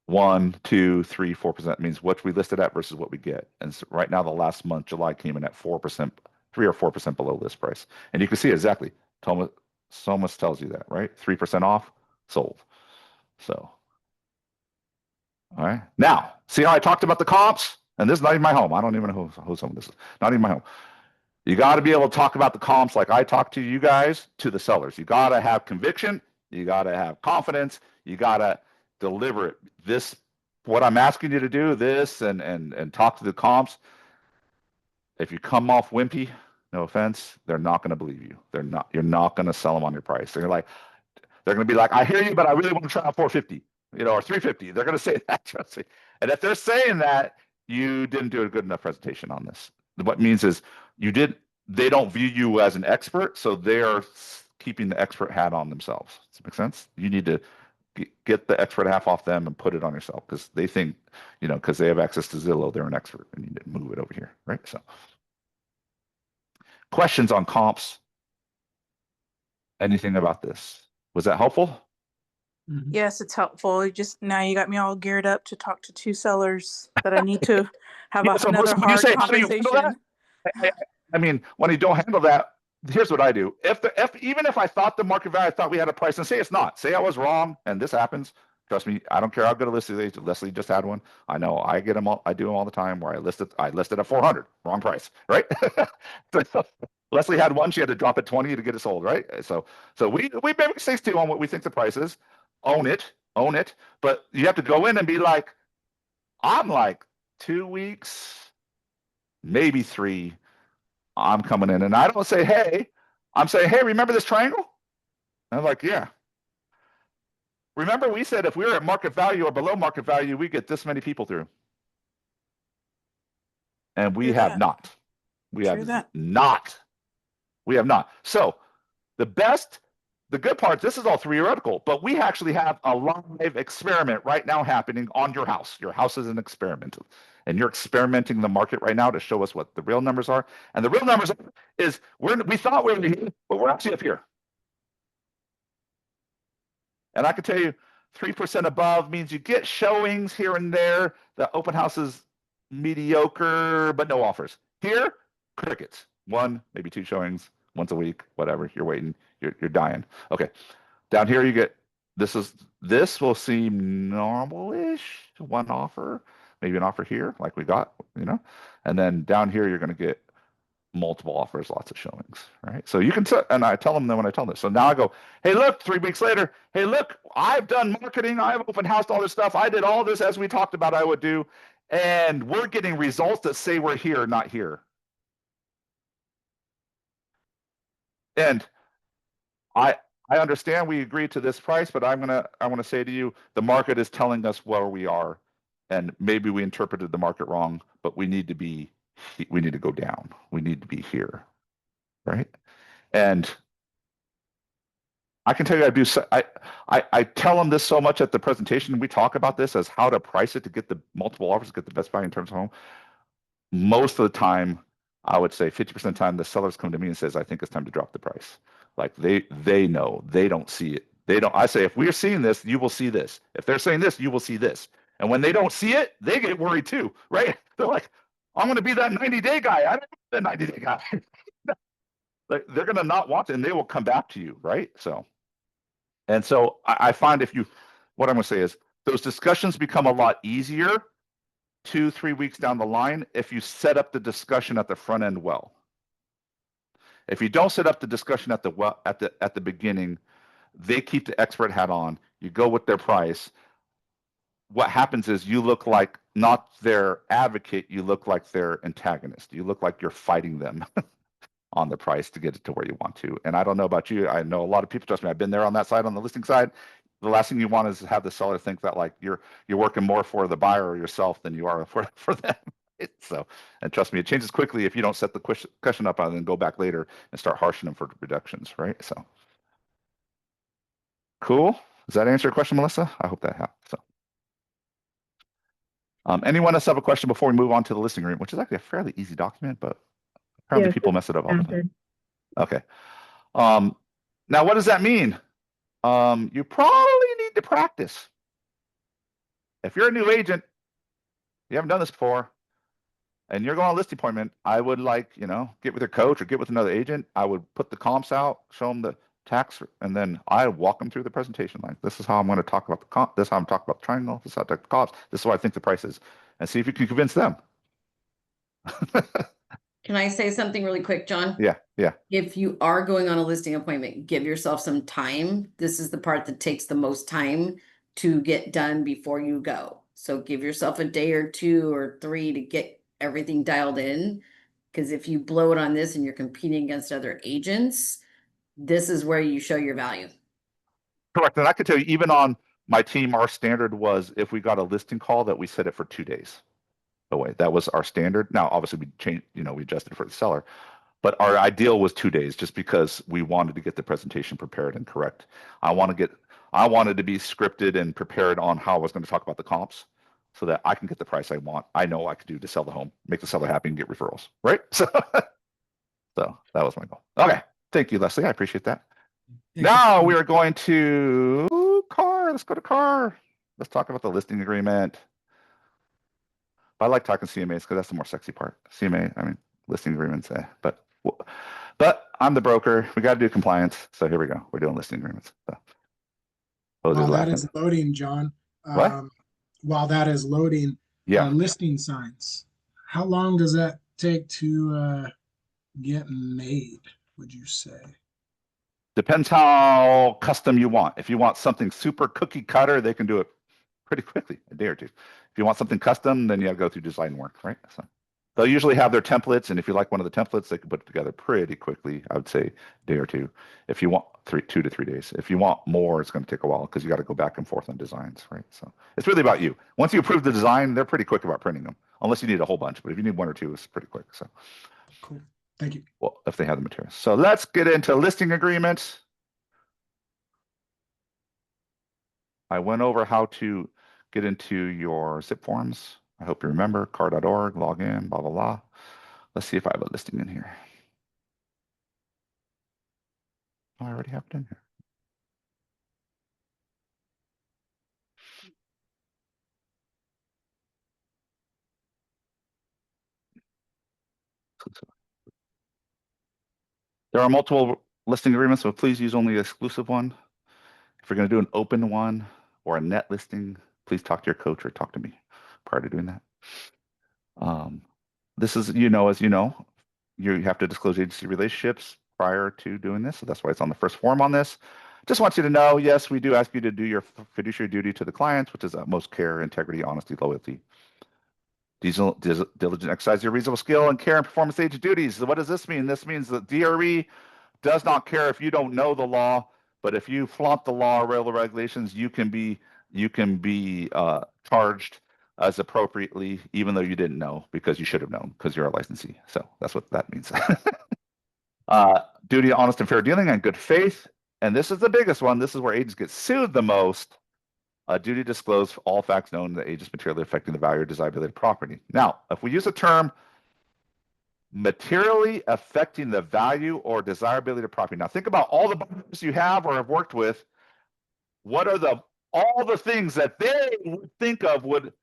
1, 2, 3, 4%. Means what we listed at versus what we get. And so right now, the last month, July, came in at 4%. 3 or 4% below list price. And you can see exactly. Somas tells you that, right? 3% off, sold. So, all right. Now, see how I talked about the comps? And this is not even my home. I don't even know whose home this is. Not even my home. You got to be able to talk about the comps like I talk to you guys, to the sellers. You got to have conviction. You got to have confidence. You got to deliver it. This, what I'm asking you to do, this and talk to the comps. If you come off wimpy, no offense, they're not going to believe you. You're not going to sell them on your price. They're going to be like, I hear you, but I really want to try on 450, or 350. They're going to say that, trust me. And if they're saying that, you didn't do a good enough presentation on this. What it means is they don't view you as an expert, so they are keeping the expert hat on themselves. Does that make sense? You need to get the expert half off them and put it on yourself because they think, because they have access to Zillow, they're an expert and you need to move it over here, right? So. Questions on comps? Anything about this? Was that helpful? Yes, it's helpful. Now you got me all geared up to talk to 2 sellers that I need to have So another when you hard say, how do you handle conversation. that? I mean, when you don't handle that, here's what I do. Even if I thought the market value, I thought we had a price, and say it's not. Say I was wrong, and this happens. Trust me, I don't care how good a listing agent. Leslie just had one. I know I get them all. I do them all the time where I listed at 400, wrong price, right? So, Leslie had one. She had to drop at 20 to get it sold, right? So we maybe say two on what we think the price is. Own it. But you have to go in and be like, I'm like 2 weeks, maybe 3. I'm coming in, and I don't say, hey. I'm saying, hey, remember this triangle? And I'm like, yeah. Remember, we said if we were at market value or below market value, we get this many people through. And we True have that. not. We True have that. not. We have not. So the good part, this is all theoretical, but we actually have a live experiment right now happening on your house. Your house is an experiment. And you're experimenting the market right now to show us what the real numbers are. And the real numbers is we thought we were here, but we're actually up here. And I can tell you 3% above means you get showings here and there. The open house is mediocre, but no offers. Here, crickets. 1, maybe 2 showings once a week, whatever. You're waiting, you're dying. Okay. Down here you get this will seem normal-ish. 1 offer, maybe an offer here, like we got, and then down here you're going to get multiple offers, lots of showings, right? So you can and I tell them then when I tell them. So now I go, hey, look, 3 weeks later, hey, look, I've done marketing, I've open housed all this stuff. I did all this as we talked about I would do, and we're getting results that say we're here, not here. And I understand we agreed to this price, but I want to say to you, the market is telling us where we are, and maybe we interpreted the market wrong, but we need to go down. We need to be here. Right. And I can tell you, I tell them this so much at the presentation. We talk about this as how to price it to get the multiple offers, get the best value in terms of home. Most of the time, I would say 50% of the time, the sellers come to me and says, I think it's time to drop the price. Like they know, they don't see it. I say, if we're seeing this, you will see this. If they're saying this, you will see this. And when they don't see it, they get worried too, right? They're like, I'm going to be that 90-day guy. I don't want that 90-day guy. They're going to not want it, and they will come back to you, right? So I find what I'm going to say is those discussions become a lot easier 2-3 weeks down the line if you set up the discussion at the front end well. If you don't set up the discussion at the beginning, they keep the expert hat on. You go with their price. What happens is you look like not their advocate, you look like their antagonist. You look like you're fighting them on the price to get it to where you want to. And I don't know about you. I know a lot of people, trust me, I've been there on that side, on the listing side. The last thing you want is to have the seller think that like you're working more for the buyer or yourself than you are for them. So, and trust me, it changes quickly if you don't set the question up and then go back later and start harshing them for reductions, right? So, cool. Does that answer your question, Melissa? I hope that helped. So, anyone else have a question before we move on to the listing agreement, which is actually a fairly easy document, but apparently people mess it up all the time. Okay. Now what does that mean? You probably need to practice. If you're a new agent, you haven't done this before, and you're going on a listing appointment, I would get with a coach or get with another agent. I would put the comps out, show them the tax, and then I walk them through the presentation. Like, this is how I'm going to talk about the comp. This is how I'm talking about the triangle. This is how I talk about the comps. This is what I think the price is, and see if you can convince them. Can I say something really quick, John? Yeah. If you are going on a listing appointment, give yourself some time. This is the part that takes the most time to get done before you go. So give yourself a day or 2 or 3 to get everything dialed in. Because if you blow it on this and you're competing against other agents, this is where you show your value. Correct. And I could tell you, even on my team, our standard was if we got a listing call that we set it for 2 days away. That was our standard. Now, obviously, we changed, we adjusted for the seller, but our ideal was 2 days, just because we wanted to get the presentation prepared and correct. I wanted to be scripted and prepared on how I was going to talk about the comps, so that I can get the price I want. I know I could do to sell the home, make the seller happy, and get referrals. Right. So that was my goal. Okay. Thank you, Leslie. I appreciate that. Now we are going to car. Let's go to car. Let's talk about the listing agreement. I like talking CMAs because that's the more sexy part. CMA, I mean, listing agreements, but I'm the broker. We got to do compliance. So here we go. We're doing listing agreements. So. Jose's While that laughing. is loading, John, What? while that is loading, Yeah. listing signs, how long does that take to get made, would you say? Depends how custom you want. If you want something super cookie cutter, they can do it pretty quickly, a day or two. If you want something custom, then you have to go through design work, right? So they'll usually have their templates, and if you like one of the templates, they can put it together pretty quickly. I would say a day or two. If you want 2 to 3 days. If you want more, it's going to take a while because you got to go back and forth on designs, right? So it's really about you. Once you approve the design, they're pretty quick about printing them, unless you need a whole bunch. But if you need 1 or 2, it's pretty quick. So Cool. Thank you. well, if they have the materials. So let's get into listing agreements. I went over how to get into your zip forms. I hope you remember car.org, log in, blah, blah, blah. Let's see if I have a listing in here. Oh, I already have it in here. There are multiple listing agreements, so please use only the exclusive one. If you're going to do an open one or a net listing, please talk to your coach or talk to me prior to doing that. This is, as you know, you have to disclose agency relationships prior to doing this. So that's why it's on the first form on this. Just want you to know, yes, we do ask you to do your fiduciary duty to the clients, which is utmost care, integrity, honesty, loyalty. Diligent exercise your reasonable skill and care and performance agent duties. So what does this mean? This means that DRE does not care if you don't know the law, but if you flaunt the law or railroad regulations, you can be charged as appropriately, even though you didn't know, because you should have known because you're a licensee. So that's what that means. Duty, honest and fair dealing, and good faith. And this is the biggest one. This is where agents get sued the most. Duty to disclose all facts known to the agents materially affecting the value or desirability of property. Now, if we use the term materially affecting the value or desirability of property. Now think about all the buyers you have or have worked with. What are all the things that they would think of would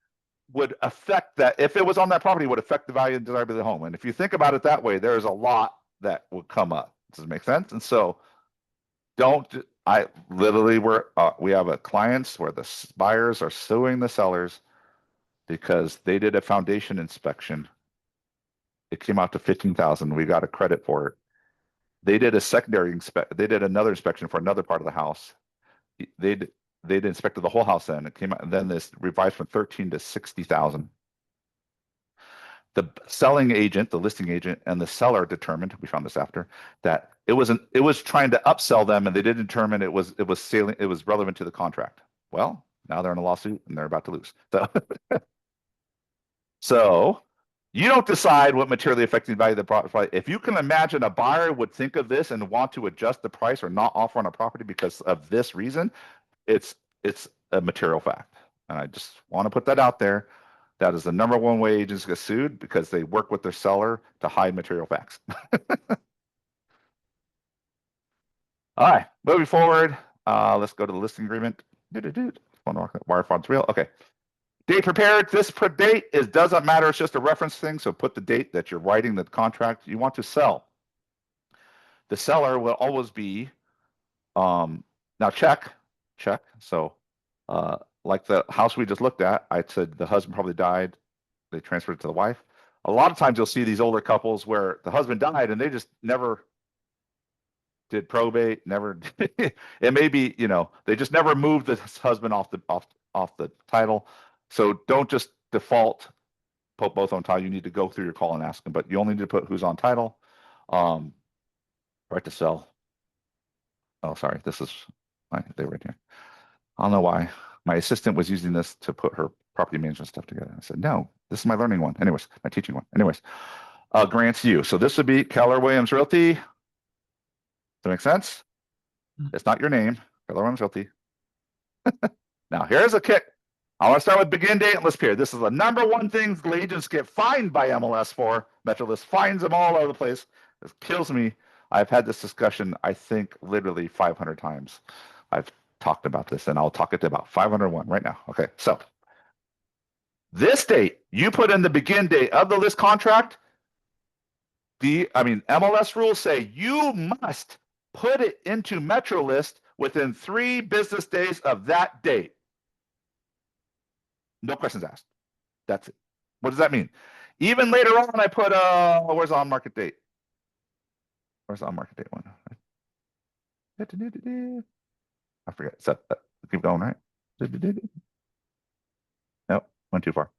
affect that, if it was on that property, would affect the value and desirability of the home? And if you think about it that way, there's a lot that would come up. Does it make sense? And so we have a clients where the buyers are suing the sellers because they did a foundation inspection. It came out to $15,000. We got a credit for it. They did a secondary they did another inspection for another part of the house. They'd inspected the whole house then. It came out, and then this revised from 13 to 60,000. The selling agent, the listing agent, and the seller determined, we found this after, that it was trying to upsell them, and they did determine it was relevant to the contract. Well, now they're in a lawsuit and they're about to lose. So you don't decide what materially affecting the value of the property. If you can imagine a buyer would think of this and want to adjust the price or not offer on a property because of this reason, it's a material fact. And I just want to put that out there. That is the number one way agents get sued, because they work with their seller to hide material facts. All right, moving forward, let's go to the listing agreement. Wire font's real. Okay. Date prepared. This date doesn't matter. It's just a reference thing. So put the date that you're writing the contract you want to sell. The seller will always be, now check. So, like the house we just looked at, I said the husband probably died. They transferred it to the wife. A lot of times you'll see these older couples where the husband died and they just never did probate, never. It may be, they just never moved the husband off the title. So don't just default put both on title. You need to go through your call and ask them, but you only need to put who's on title. Right to sell. Oh, sorry, this is they right here. I don't know why. My assistant was using this to put her property management stuff together. I said, no, this is my learning one. Anyways, my teaching one. Anyways, grants you. So this would be Keller Williams Realty. Does that make sense? It's not your name, Keller Williams Realty. Now, here's a kick. I want to start with begin date and list period. This is the number one thing agents get fined by MLS for. MetroList fines them all over the place. This kills me. I've had this discussion, I think, literally 500 times. I've talked about this, and I'll talk it to about 501 right now. Okay, so this date, you put in the begin date of the list contract. MLS rules say you must put it into MetroList within 3 business days of that date. No questions asked. That's it. What does that mean? Even later on, I put where's the on market date? Where's the on market date one? I forget. So keep going, right? Nope, went too far.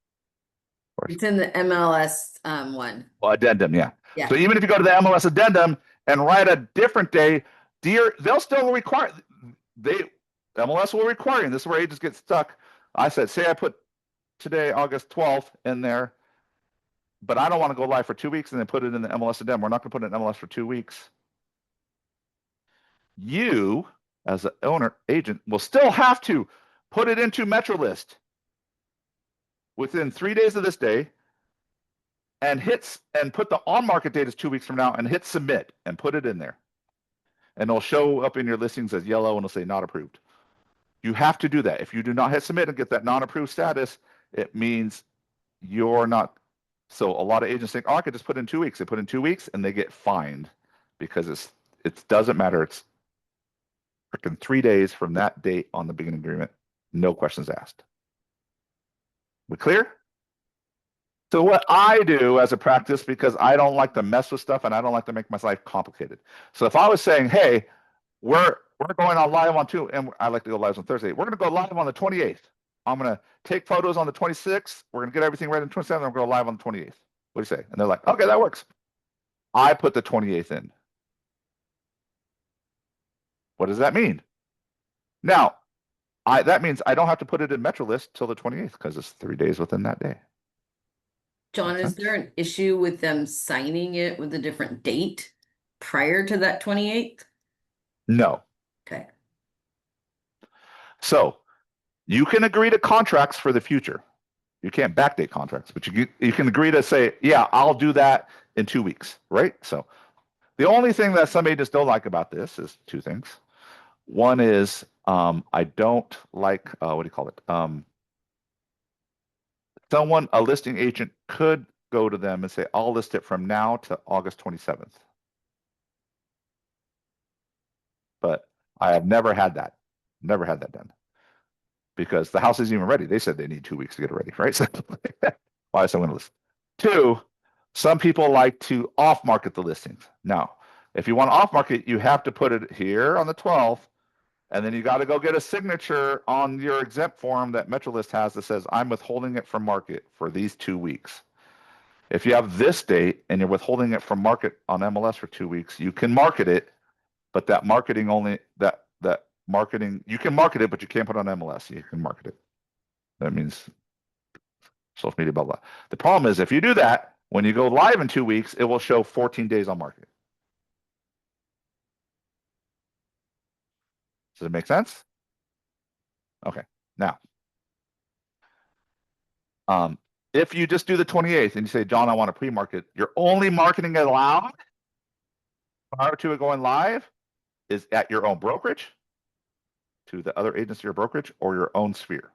It's in the MLS one. Well, addendum, yeah. Yeah. So even if you go to the MLS addendum and write a different day, they'll still require MLS will require, and this is where agents get stuck. I said, say I put today, August 12th, in there, but I don't want to go live for 2 weeks and then put it in the MLS addendum. We're not going to put it in MLS for 2 weeks. You, as an owner agent, will still have to put it into MetroList within 3 days of this day, and put the on market date as 2 weeks from now, and hit submit and put it in there. And it'll show up in your listings as yellow and it'll say not approved. You have to do that. If you do not hit submit and get that non-approved status, it means you're not. So a lot of agents think, oh, I could just put in 2 weeks. They put in 2 weeks and they get fined because it doesn't matter. It's freaking 3 days from that date on the beginning agreement. No questions asked. We clear? So what I do as a practice, because I don't like to mess with stuff and I don't like to make my life complicated. So if I was saying, hey, we're going on live on and I like to go live on Thursday. We're going to go live on the 28th. I'm going to take photos on the 26th. We're going to get everything ready on the 27th. I'm going to go live on the 28th. What do you say? And they're like, okay, that works. I put the 28th in. What does that mean? Now, that means I don't have to put it in MetroList till the 28th because it's 3 days within that day. John, is there an issue with them signing it with a different date prior to that 28th? No. Okay. So you can agree to contracts for the future. You can't backdate contracts, but you can agree to say, yeah, I'll do that in 2 weeks, right? So the only thing that some agents don't like about this is 2 things. One is I don't like, what do you call it? A listing agent could go to them and say, I'll list it from now to August 27th. But I have never had that done because the house isn't even ready. They said they need 2 weeks to get it ready, right? So why is someone going to list? 2, some people like to off market the listings. Now, if you want to off market, you have to put it here on the 12th. And then you got to go get a signature on your exempt form that MetroList has that says, I'm withholding it from market for these 2 weeks. If you have this date and you're withholding it from market on MLS for 2 weeks, you can market it, but that marketing only, that marketing, you can market it, but you can't put it on MLS. You can market it. That means social media, blah, blah. The problem is if you do that, when you go live in 2 weeks, it will show 14 days on market. Does it make sense? Okay. Now, if you just do the 28th and you say, John, I want to pre-market, you're only marketing it allowed prior to it going live is at your own brokerage, to the other agents of your brokerage, or your own sphere.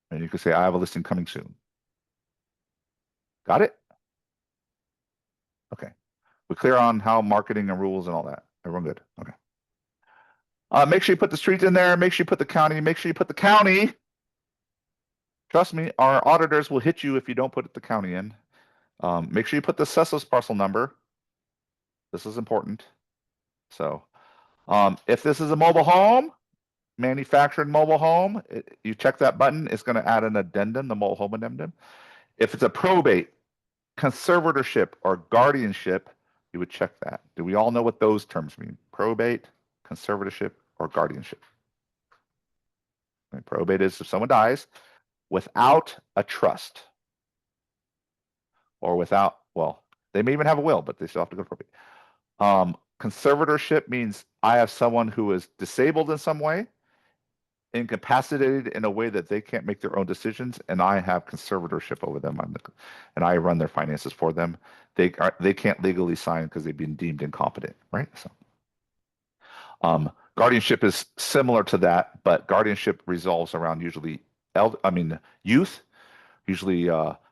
And you can say, I have a listing coming soon. Got it? Okay. We're clear on how marketing and rules and all that. Everyone good? Okay. Make sure you put the streets in there. Make sure you put the county. Make sure you put the county. Trust me, our auditors will hit you if you don't put the county in. Make sure you put the assessor's parcel number. This is important. So if this is a mobile home, manufactured mobile home, you check that button. It's going to add an addendum, the mobile home addendum. If it's a probate, conservatorship, or guardianship, you would check that. Do we all know what those terms mean? Probate, conservatorship, or guardianship? And probate is if someone dies without a trust, or without, well, they may even have a will, but they still have to go to probate. Conservatorship means I have someone who is disabled in some way, incapacitated in a way that they can't make their own decisions, and I have conservatorship over them, and I run their finances for them. They can't legally sign because they've been deemed incompetent, right? So, guardianship is similar to that, but guardianship resolves around usually youth. Usually,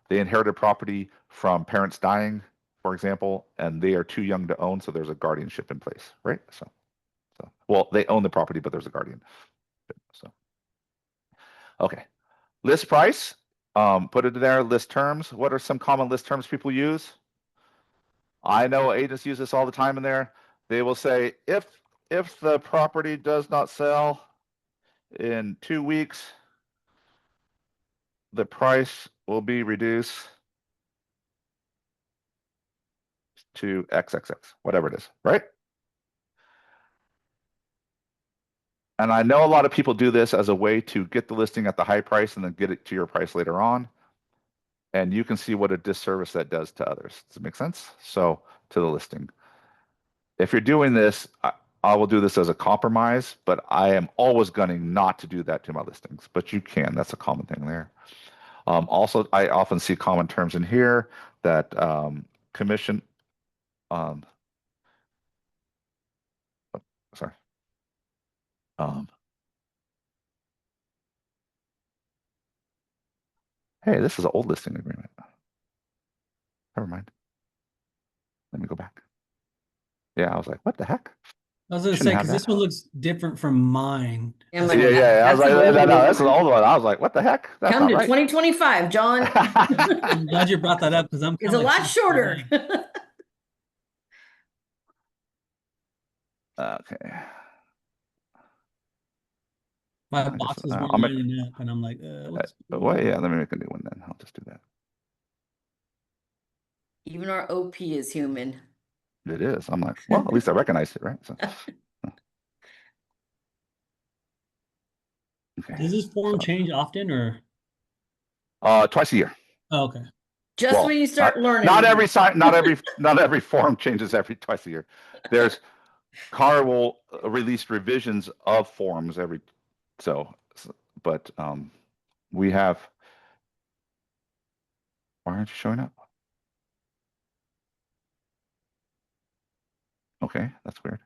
they inherited property from parents dying, for example, and they are too young to own, so there's a guardianship in place, right? So, Well, they own the property, but there's a guardian. So, okay. List price, put it there, list terms. What are some common list terms people use? I know agents use this all the time in there. They will say, if the property does not sell in 2 weeks, the price will be reduced to XXX, whatever it is, right? And I know a lot of people do this as a way to get the listing at the high price and then get it to your price later on. And you can see what a disservice that does to others. Does it make sense? So to the listing. If you're doing this, I will do this as a compromise, but I am always gunning not to do that to my listings. But you can. That's a common thing there. Also, I often see common terms in here that commission. Sorry. Hey, this is an old listing agreement. Never mind. Let me go back. Yeah, I was like, what the heck? I was gonna Shouldn't say, have because this that. one looks different from mine. Yeah, I'm Yeah, like, yeah. I was that's like, an no, old no, one. that's an old one. I was like, what the heck? That's Come not to right. 2025, John. I'm glad you brought that up because I'm It's kind a of lot shorter. Okay. My I guess, boxes I'll weren't make, lining up, and I'm like, what's going well, on? yeah, let me make a new one then. I'll just do that. Even our OP is human. It is. I'm like, well, at least I recognized it, right? So, okay. Does this form So, change often, or? twice a year. Oh, okay. Just Well, when you start learning. not every sign, not every form changes every twice a year. There's CAR will release revisions of forms every but we have. Why aren't you showing up? Okay, that's weird.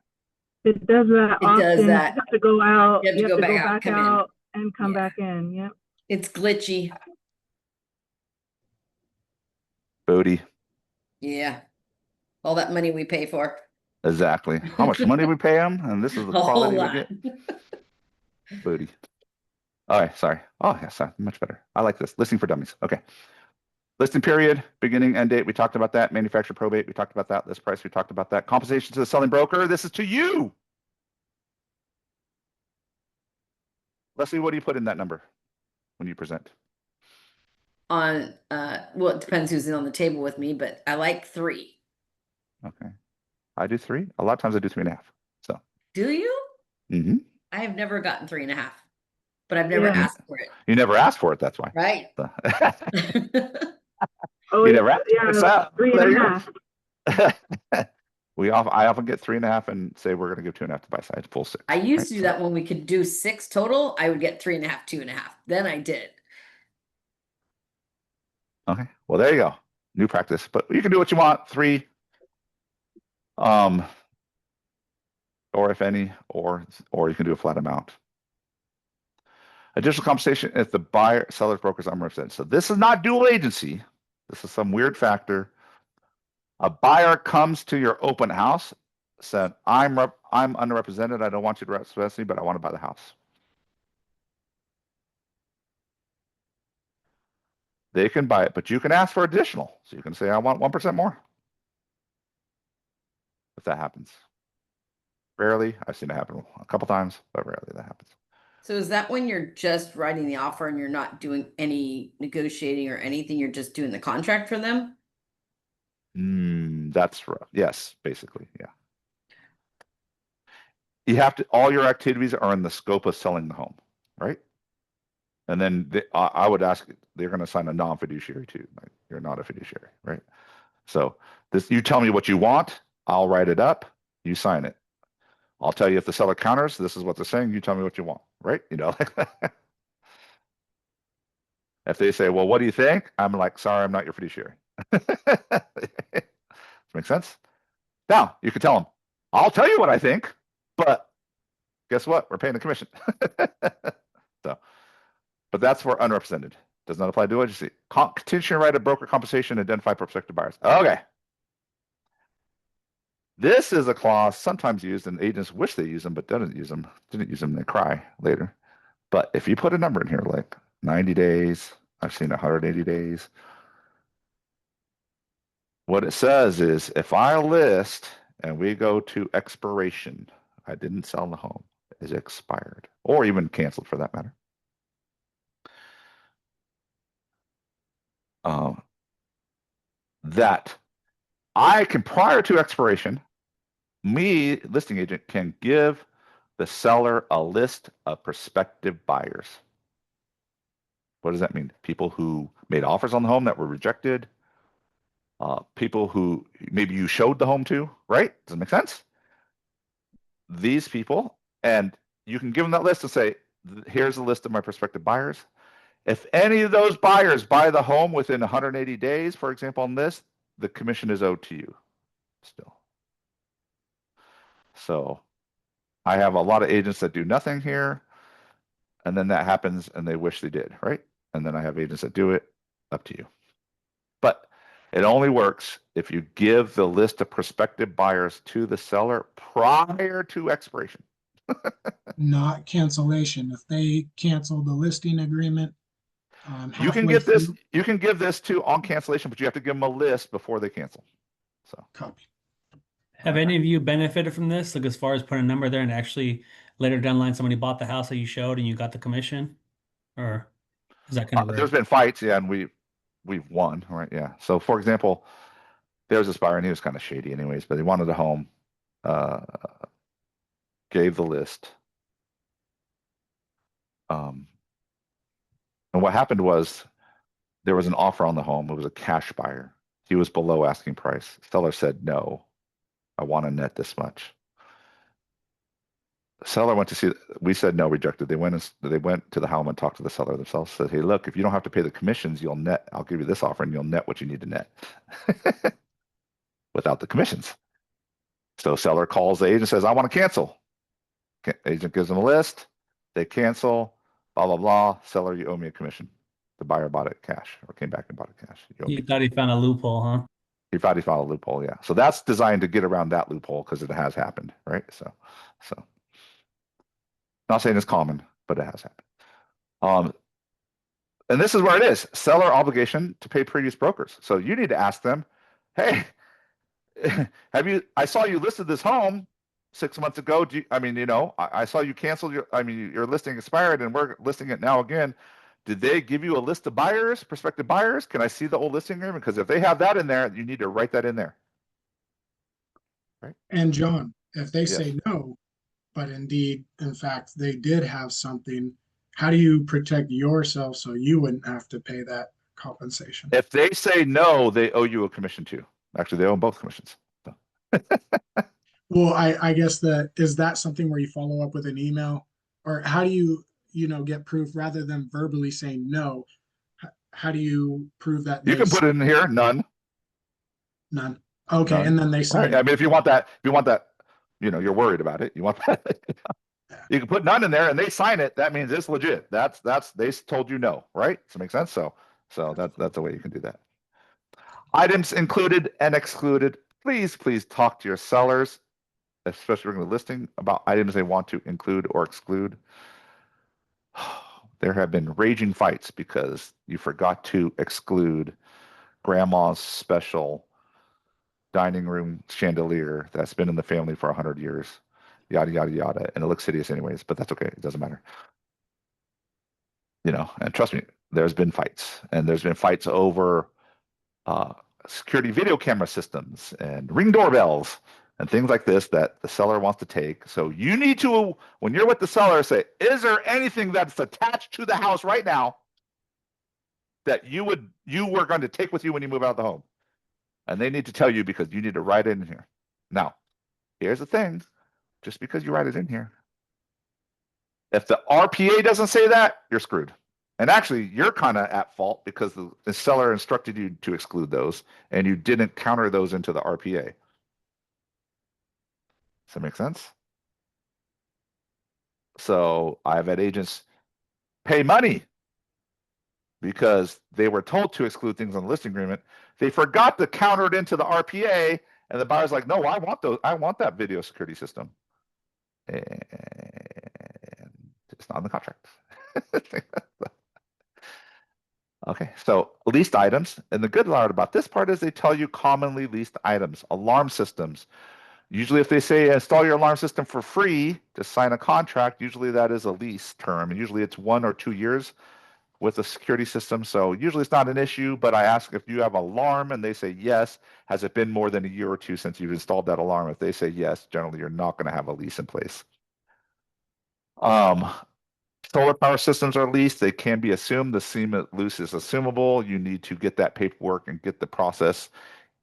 It does that It often. does that. You have to go out. You have to go back out, come in. out and come Yeah. back in. Yep. It's glitchy. Bodie. Yeah. All that money we pay for. Exactly. How much money we pay them, and this is the A whole quality we lot. get. Booty. All right, sorry. Oh, yes, much better. I like this. Listing for dummies. Okay. Listing period, beginning, end date. We talked about that. Manufacturer probate. We talked about that. List price. We talked about that. Compensation to the selling broker. This is to you. Leslie, what do you put in that number when you present? On well, it depends who's in on the table with me, but I like 3. Okay. I do 3. A lot of times I do 3.5. So. Do you? Mm-hmm. I have never gotten 3.5, but I've never asked for it. You never asked for it. That's why. Right. So. Oh, You never asked. yeah, So, 3.5. I often get 3.5 and say we're going to give 2.5 to buy side, full 6. I used right? to do that when we could do 6 total. I would get 3.5, 2.5. Then I did. Okay. Well, there you go. New practice, but you can do what you want. 3. Or if any, or you can do a flat amount. Additional compensation if the buyer, seller, brokers unrepresented. So this is not dual agency. This is some weird factor. A buyer comes to your open house, said, I'm underrepresented. I don't want you to represent me, but I want to buy the house. They can buy it, but you can ask for additional. So you can say, I want 1% more. If that happens. Rarely. I've seen it happen a couple times, but rarely that happens. So is that when you're just writing the offer and you're not doing any negotiating or anything? You're just doing the contract for them? That's rough. Yes, basically, yeah. You have to, all your activities are in the scope of selling the home, right? And then I would ask, they're going to sign a non-fiduciary too. Like, you're not a fiduciary, right? So this, you tell me what you want, I'll write it up, you sign it. I'll tell you if the seller counters, this is what they're saying, you tell me what you want, right? You know, if they say, well, what do you think? I'm like, sorry, I'm not your fiduciary. Make sense? Now you can tell them, I'll tell you what I think, but guess what? We're paying the commission. So, but that's for unrepresented. Does not apply to agency. Continuation right of broker compensation, identify prospective buyers. Okay. This is a clause sometimes used, and agents wish they use them, but didn't use them. They cry later. But if you put a number in here like 90 days, I've seen 180 days. What it says is if I list and we go to expiration, I didn't sell the home, is expired, or even canceled for that matter. That I can, prior to expiration, me, listing agent, can give the seller a list of prospective buyers. What does that mean? People who made offers on the home that were rejected, people who maybe you showed the home to, right? Does it make sense? These people, and you can give them that list and say, here's a list of my prospective buyers. If any of those buyers buy the home within 180 days, for example, on this, the commission is owed to you still. So I have a lot of agents that do nothing here, and then that happens and they wish they did, right? And then I have agents that do it, up to you. But it only works if you give the list of prospective buyers to the seller prior to expiration. Not cancellation. If they cancel the listing agreement, You can halfway get this, through, you can give this to on cancellation, but you have to give them a list before they cancel. So copy. Have any of you benefited from this? Like as far as putting a number there and actually later down the line somebody bought the house that you showed and you got the commission? Or is that kind of there's rare? been fights, yeah, and we've won, right? Yeah. So for example, there's this buyer and he was kind of shady anyways, but he wanted a home, gave the list. And what happened was there was an offer on the home. It was a cash buyer. He was below asking price. Seller said, no, I want to net this much. The seller went to see, we said no, rejected. They went to the home and talked to the seller themselves, said, hey, look, if you don't have to pay the commissions, you'll net, I'll give you this offer and you'll net what you need to net without the commissions. So seller calls the agent and says, I want to cancel. Agent gives them a list. They cancel, blah, blah, blah. Seller, you owe me a commission. The buyer bought it cash or came back and bought it cash. You thought he found a loophole, huh? He thought he found a loophole, yeah. So that's designed to get around that loophole because it has happened, right? So not saying it's common, but it has happened. And this is where it is: seller obligation to pay previous brokers. So you need to ask them, hey, I saw you listed this home 6 months ago. I saw you canceled your listing expired and we're listing it now again. Did they give you a list of buyers, prospective buyers? Can I see the old listing agreement? Because if they have that in there, you need to write that in there. Right? And John, if they say Yes. no, but indeed, in fact, they did have something, how do you protect yourself so you wouldn't have to pay that compensation? If they say no, they owe you a commission too. Actually, they owe both commissions. So. Well, I guess is that something where you follow up with an email, or how do you get proof rather than verbally saying no? How do you prove that You can put it in here, none. None? Okay, None. and then they sign Right. it. I mean, if you want that, you're worried about it. You want that. You can put none in there, and they sign it. That means it's legit. That's they told you no, right? Does it make sense? So that's the way you can do that. Items included and excluded. Please talk to your sellers, especially during the listing, about items they want to include or exclude. There have been raging fights because you forgot to exclude grandma's special dining room chandelier that's been in the family for 100 years, yada, yada, yada. And it looks hideous anyways, but that's okay. It doesn't matter. And trust me, there's been fights, and there's been fights over security video camera systems and Ring doorbells and things like this that the seller wants to take. So you need to, when you're with the seller, say, is there anything that's attached to the house right now that you were going to take with you when you move out of the home? And they need to tell you because you need to write it in here. Now, here's the thing. Just because you write it in here, if the RPA doesn't say that, you're screwed. And actually, you're kind of at fault because the seller instructed you to exclude those, and you didn't counter those into the RPA. Does that make sense? So I've had agents pay money because they were told to exclude things on the listing agreement. They forgot to counter it into the RPA, And the buyer's like, no, I want those. I want that video security system. And it's not in the contract. Okay, so leased items. And the good part about this part is they tell you commonly leased items, alarm systems. Usually if they say install your alarm system for free to sign a contract, usually that is a lease term. And usually it's 1 or 2 years with a security system. So usually it's not an issue, but I ask if you have alarm and they say yes, has it been more than a year or two since you've installed that alarm? If they say yes, generally you're not going to have a lease in place. Solar power systems are leased. They can be assumed. The CMA lease is assumable. You need to get that paperwork and get the process.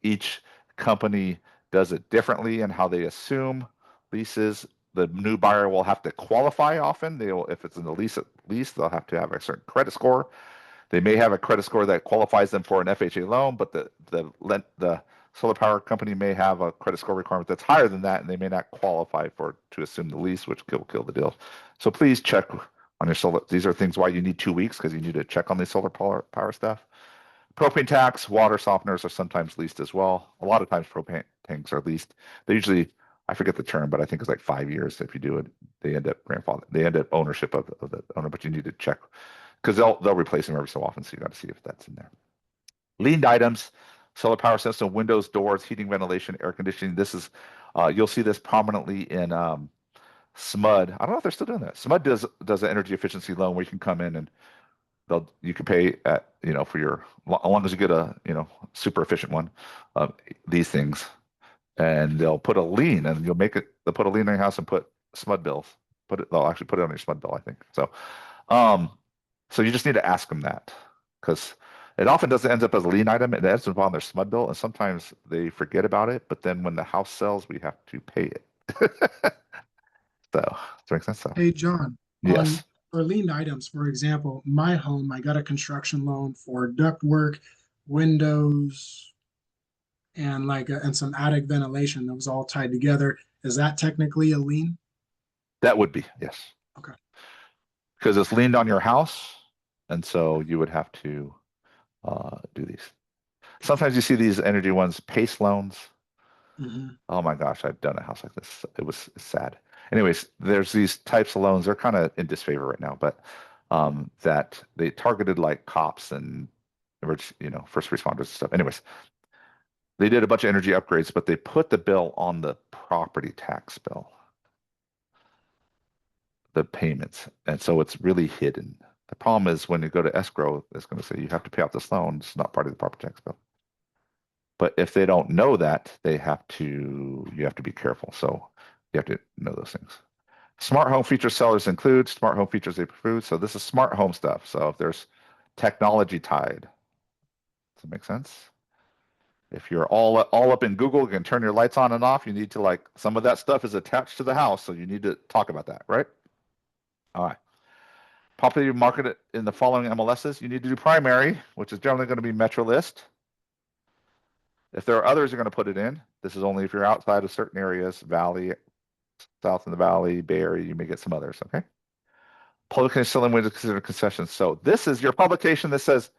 Each company does it differently in how they assume leases. The new buyer will have to qualify often. If it's in the lease, they'll have to have a certain credit score. They may have a credit score that qualifies them for an FHA loan, but the solar power company may have a credit score requirement that's higher than that, and they may not qualify to assume the lease, which will kill the deal. So please check on your solar. These are things why you need 2 weeks, because you need to check on the solar power stuff. Propane tanks, water softeners are sometimes leased as well. A lot of times propane tanks are leased. They usually, I forget the term, but I think it's like 5 years. If you do it, they end up ownership of the owner, but you need to check because they'll replace them every so often. So you got to see if that's in there. Leaned items, solar power system, windows, doors, heating, ventilation, air conditioning. This is, you'll see this prominently in SMUD. I don't know if they're still doing that. SMUD does an energy efficiency loan where you can come in and you can pay at, for your, as long as you get a, super efficient one, these things, and they'll put a lien and they'll put a lien on your house and put SMUD bills. They'll actually put it on your SMUD bill, I think. So you just need to ask them that, because it often doesn't end up as a lien item. It ends up on their SMUD bill, and sometimes they forget about it. But then when the house sells, we have to pay it. So, does that make sense? So, Hey, John, yes. for leaned items, for example, my home, I got a construction loan for ductwork, windows, and and some attic ventilation that was all tied together. Is that technically a lien? That would be, yes. Okay. Because it's leaned on your house, and so you would have to do these. Sometimes you see these energy ones, PACE loans. Mhm. Oh my gosh, I've done a house like this. It's sad. Anyways, there's these types of loans. They're kind of in disfavor right now, but that they targeted like cops and first responders and stuff. Anyways, they did a bunch of energy upgrades, but they put the bill on the property tax bill, the payments, and so it's really hidden. The problem is when you go to escrow, it's going to say you have to pay off this loan. It's not part of the property tax bill. But if they don't know that, you have to be careful. So you have to know those things. Smart home feature sellers include smart home features they approve. So this is smart home stuff. So if there's technology tied, does that make sense? If you're all up in Google, you can turn your lights on and off. You need to some of that stuff is attached to the house, so you need to talk about that, right? All right. Properly market it in the following MLSs. You need to do primary, which is generally going to be Metro List. If there are others, you're going to put it in. This is only if you're outside of certain areas, Valley, South in the Valley, Bay Area, you may get some others, okay? Publication selling windows considered concessions. So this is your publication that says,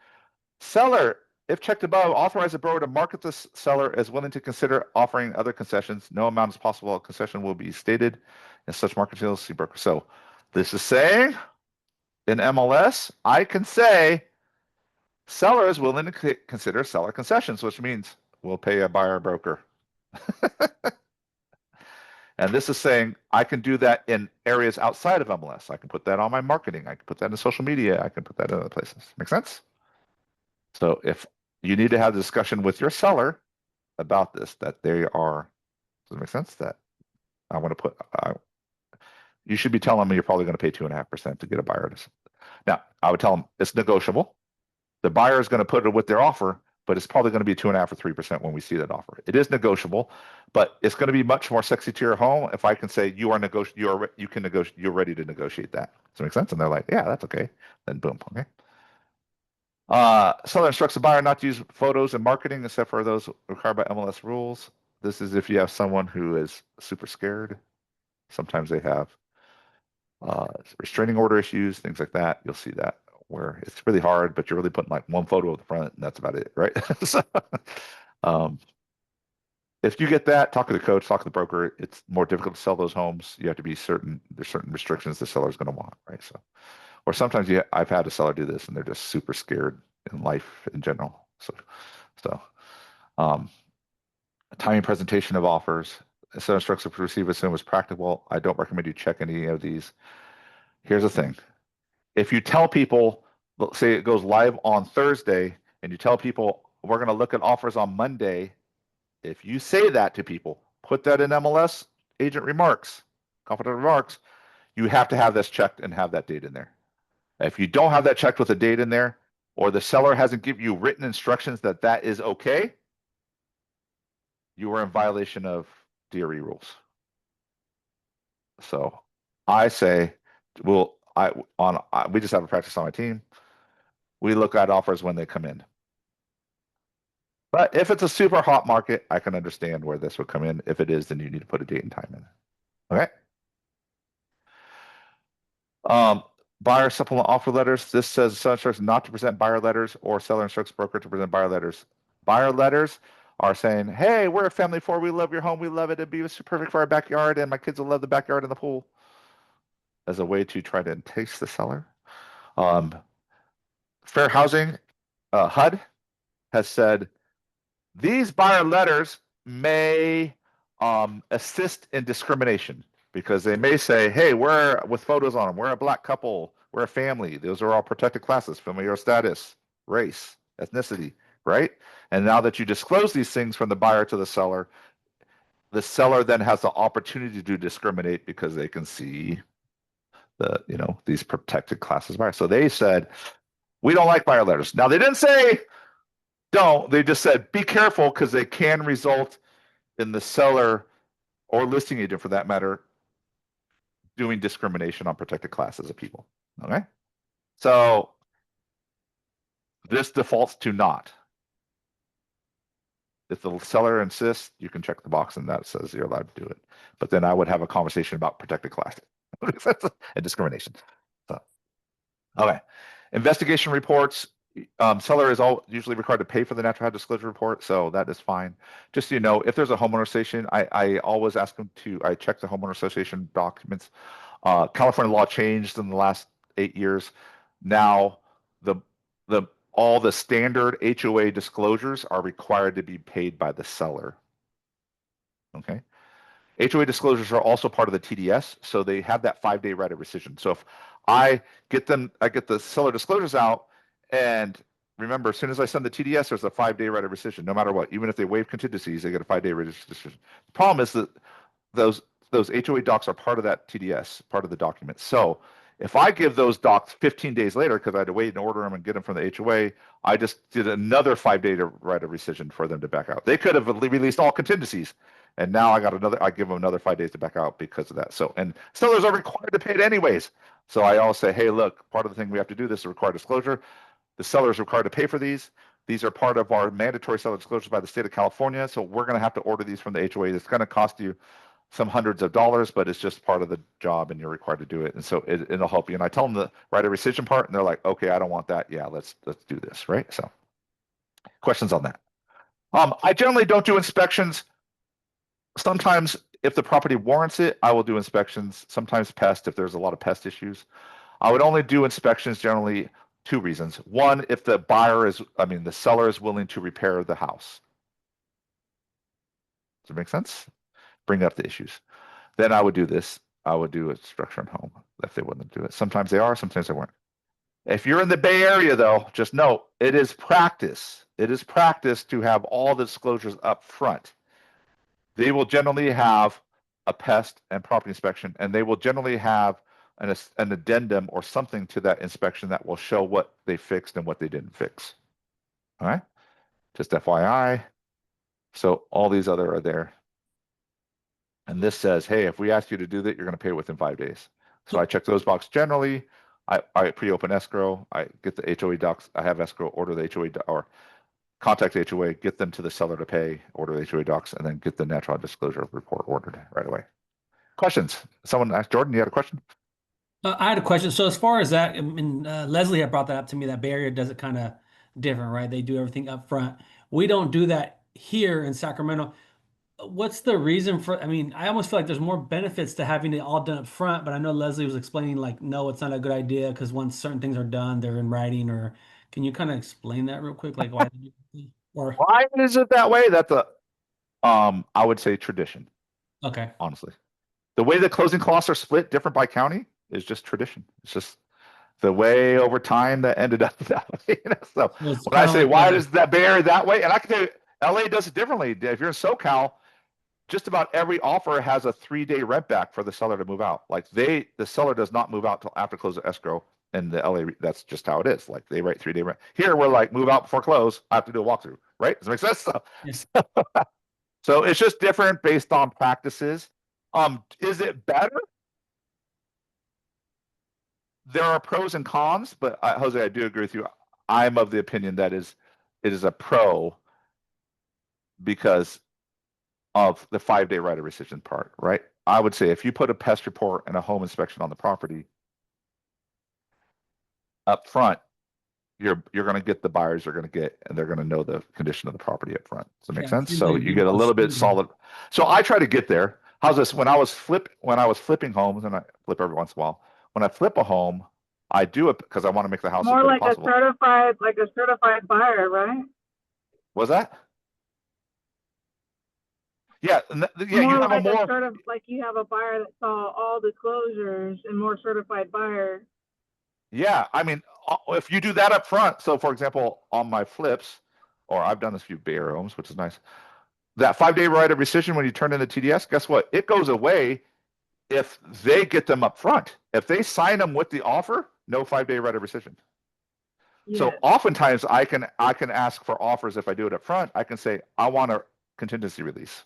seller, if checked above, authorize the broker to market this seller as willing to consider offering other concessions. No amount is possible. A concession will be stated in such market materials. See broker. So this is saying in MLS, I can say seller is willing to consider seller concessions, which means we'll pay a buyer broker. And this is saying I can do that in areas outside of MLS. I can put that on my marketing. I can put that in social media. I can put that in other places. Make sense? So if you need to have a discussion with your seller about this, that they are, does it make sense? That I want to put, you should be telling me you're probably going to pay 2.5% to get a buyer. Now, I would tell them it's negotiable. The buyer is going to put it with their offer, but it's probably going to be 2.5 or 3% when we see that offer. It is negotiable, but it's going to be much more sexy to your home if I can say you're ready to negotiate that. Does that make sense? And they're like, yeah, that's okay. Then boom, okay. Seller instructs the buyer not to use photos in marketing except for those required by MLS rules. This is if you have someone who is super scared. Sometimes they have restraining order issues, things like that. You'll see that where it's really hard, but you're really putting like one photo of the front and that's about it, right? So, if you get that, talk to the coach, talk to the broker. It's more difficult to sell those homes. You have to be certain there's certain restrictions the seller's going to want, right? So, or sometimes I've had a seller do this and they're just super scared in life in general. So, um, timing presentation of offers. Seller instructs to receive as soon as practical. I don't recommend you check any of these. Here's the thing. If you tell people, let's say it goes live on Thursday, and you tell people, we're going to look at offers on Monday, if you say that to people, put that in MLS agent remarks, confidential remarks, you have to have this checked and have that date in there. If you don't have that checked with a date in there, or the seller hasn't given you written instructions that that is okay, you are in violation of DRE rules. So I say, we just have a practice on my team. We look at offers when they come in. But if it's a super hot market, I can understand where this would come in. If it is, then you need to put a date and time in. Okay. Buyer supplement offer letters. This says seller instructs not to present buyer letters, or seller instructs broker to present buyer letters. Buyer letters are saying, hey, we're a family of 4. We love your home. We love it. It'd be perfect for our backyard, and my kids will love the backyard and the pool, as a way to try to entice the seller. Fair Housing, HUD, has said these buyer letters may assist in discrimination, because they may say, hey, we're with photos on them, we're a black couple, we're a family. Those are all protected classes: familial status, race, ethnicity, right? And now that you disclose these things from the buyer to the seller then has the opportunity to discriminate, because they can see these protected classes buyer. So they said, we don't like buyer letters. Now, they didn't say don't, they just said be careful, because they can result in the seller, or listing agent for that matter, doing discrimination on protected classes of people. Okay. So this defaults to not. If the seller insists, you can check the box and that says you're allowed to do it. But then I would have a conversation about protected classes and discrimination. So, okay. Investigation reports. Seller is usually required to pay for the natural hazard disclosure report, so that is fine. Just so you know, if there's a homeowner association, I always ask them I check the homeowner association documents. California law changed in the last 8 years. Now all the standard HOA disclosures are required to be paid by the seller. Okay. HOA disclosures are also part of the TDS, so they have that 5-day right of rescission. So if I get the seller disclosures out, and remember, as soon as I send the TDS, there's a 5-day right of rescission, no matter what. Even if they waive contingencies, they get a 5-day right of rescission. The problem is that those HOA docs are part of that TDS, part of the document. So if I give those docs 15 days later, because I had to wait and order them and get them from the HOA, I just did another 5-day right of rescission for them to back out. They could have released all contingencies, and now I give them another 5 days to back out because of that. So, and sellers are required to pay it anyways. So I always say, hey, look, part of the thing we have to do, this is required disclosure. The seller is required to pay for these. These are part of our mandatory seller disclosures by the state of California. So we're going to have to order these from the HOA. It's going to cost you some hundreds of dollars, but it's just part of the job and you're required to do it. And so it'll help you. And I tell them the right of rescission part, and they're like, okay, I don't want that. Yeah, let's do this, right? So questions on that? I generally don't do inspections. Sometimes if the property warrants it, I will do inspections. Sometimes pest, if there's a lot of pest issues. I would only do inspections generally 2 reasons. One, if the seller is willing to repair the house. Does it make sense? Bring up the issues. Then I would do this. I would do a structure and home if they wouldn't do it. Sometimes they are, sometimes they weren't. If you're in the Bay Area, though, just know it is practice. It is practice to have all the disclosures up front. They will generally have a pest and property inspection, and they will generally have an addendum or something to that inspection that will show what they fixed and what they didn't fix. All right, just FYI. So all these other are there. And this says, hey, if we ask you to do that, you're going to pay within 5 days. So I check those boxes generally. I pre-open escrow. I get the HOA docs. I have escrow, order the HOA or contact HOA, get them to the seller to pay, order the HOA docs, and then get the natural disclosure report ordered right away. Questions? Someone asked Jordan, you had a question? I had a question. So as far as that, I mean, Leslie had brought that up to me, that Bay Area does it kind of different, right? They do everything up front. We don't do that here in Sacramento. What's the reason for, I mean, I almost feel like there's more benefits to having it all done up front, but I know Leslie was explaining like, no, it's not a good idea because once certain things are done, they're in writing, or can you kind of explain that real quick? Like why, or, Why is it that way? That's a, I would say tradition, okay. honestly. The way the closing costs are split different by county is just tradition. It's just the way over time that ended up that way. So So it's when I kind of say like, why does that bear that way, and I can tell you, LA does it differently. If you're in SoCal, just about every offer has a 3-day rent back for the seller to move out. Like the seller does not move out till after close of escrow. And the LA, that's just how it is. Like they write 3-day rent. Here we're like move out before close. I have to do a walkthrough, right? Does that make sense? Yeah. So it's just different based on practices. Is it better? There are pros and cons, but Jose, I do agree with you. I'm of the opinion that it is a pro because of the 5-day right of rescission part, right? I would say if you put a pest report and a home inspection on the property up front, you're going to get the buyers are going to get, and they're going to know the condition of the property up front. Does that make Yeah, it sense? seems So like you get a more little bit scrutiny. solid. So I try to get there. How's this? When I was flipping homes, and I flip every once in a while. When I flip a home, I do it because I want to make the house as More good as like a possible. certified buyer, right? Was that? Yeah, yeah. More You have a like more. like you have a buyer that saw all the closures and more certified buyer. Yeah, I mean, if you do that up front, so for example, on my flips, or I've done this few Bay Area homes, which is nice. That 5-day right of rescission when you turn in the TDS, guess what? It goes away if they get them up front. If they sign them with the offer, no 5-day right of rescission. Yes. So oftentimes I can ask for offers if I do it up front. I can say I want a contingency release,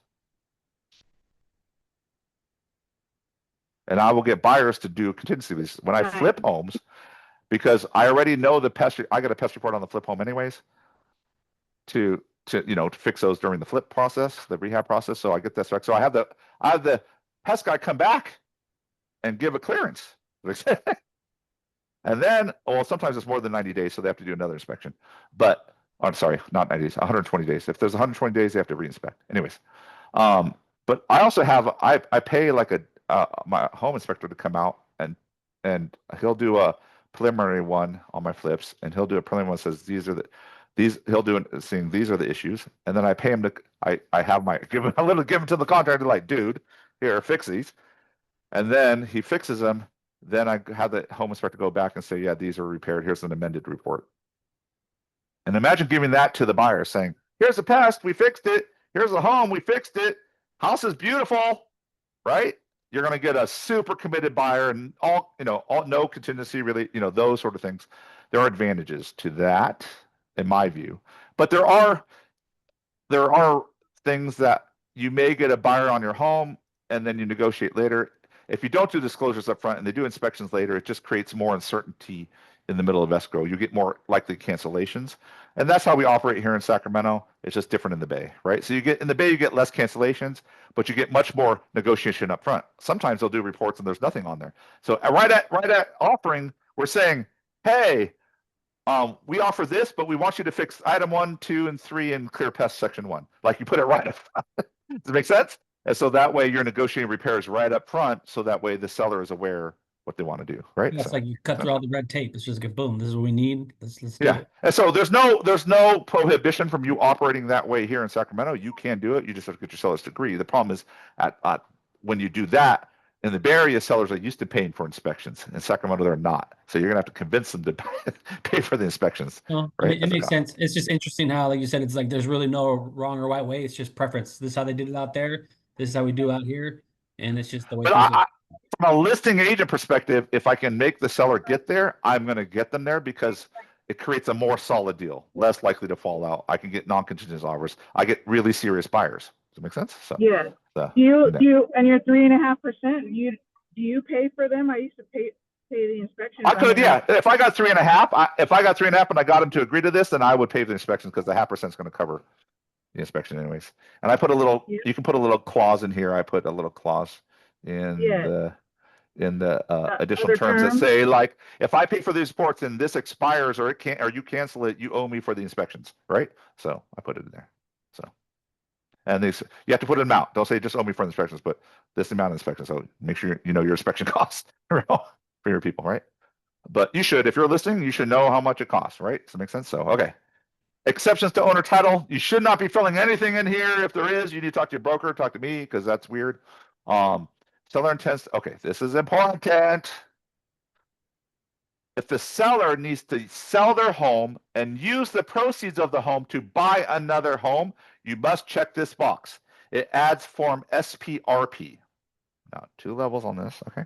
and I will get buyers to do contingency release when I Right. flip homes because I already know the pest. I got a pest report on the flip home anyways. To fix those during the flip process, the rehab process. So I get that. So I have the pest guy come back and give a clearance. And then, well, sometimes it's more than 90 days, so they have to do another inspection. But I'm sorry, not 90 days, 120 days. If there's 120 days, they have to reinspect. Anyways, but I also have I pay like my home inspector to come out and he'll do a preliminary one on my flips, and he'll do a preliminary one that says he'll do it saying these are the issues, and then I pay him to I have my give him to the contractor like, dude, here, fix these, and then he fixes them. Then I have the home inspector go back and say, yeah, these are repaired. Here's an amended report. And imagine giving that to the buyer saying, here's a pest, we fixed it. Here's a home, we fixed it. House is beautiful, right? You're going to get a super committed buyer and all no contingency really, those sort of things. There are advantages to that in my view, but there are things that you may get a buyer on your home and then you negotiate later. If you don't do disclosures up front and they do inspections later, it just creates more uncertainty in the middle of escrow. You get more likely cancellations. And that's how we operate here in Sacramento. It's just different in the Bay, right? So in the Bay, you get less cancellations, but you get much more negotiation up front. Sometimes they'll do reports and there's nothing on there. So right at offering, we're saying, hey, we offer this, but we want you to fix item 1, 2, and 3 in clear pest section 1. Like you put it right up front. Does it make sense? And so that way you're negotiating repairs right up front. So that way the seller is aware what they want to do, right? Yeah, it's like you cut through all the red tape. It's just like, boom, this is what we need. Let's do Yeah. it. And so there's no prohibition from you operating that way here in Sacramento. You can do it. You just have to get your sellers to agree. The problem is when you do that in the Bay Area, sellers are used to paying for inspections. In Sacramento, they're not. So you're gonna have to convince them to pay for the inspections. Well, Right? it makes sense. It's just interesting how, like you said, it's like there's really no wrong or right way. It's just preference. This is how they did it out there. This is how we do out here, and it's just the way But things are. from a listing agent perspective, if I can make the seller get there, I'm going to get them there because it creates a more solid deal, less likely to fall out. I can get non-contingent offers. I get really serious buyers. Does that make sense? So, Yeah. Do you and your 3.5%? Do you pay for them? I used to pay the inspection. I could, yeah. If I got 3.5, if I got 3.5 and I got them to agree to this, then I would pay the inspections because the 0.5% is going to cover the inspection anyways. And I put you can put a little clause in here. I put a little clause in the additional terms that say, like, if I pay for these reports and this expires or you cancel it, you owe me for the inspections, right? So I put it in there. So And you have to put an amount. Don't say just owe me for inspections, but this amount of inspections. So make sure you know your inspection costs for your people, right? But you should, if you're listening, you should know how much it costs, right? Does that make sense? So, okay. Exceptions to owner title. You should not be filling anything in here. If there is, you need to talk to your broker, talk to me, because that's weird. Seller intends, okay, this is important. If the seller needs to sell their home and use the proceeds of the home to buy another home, you must check this box. It adds form SPRP. Now, 2 levels on this, okay?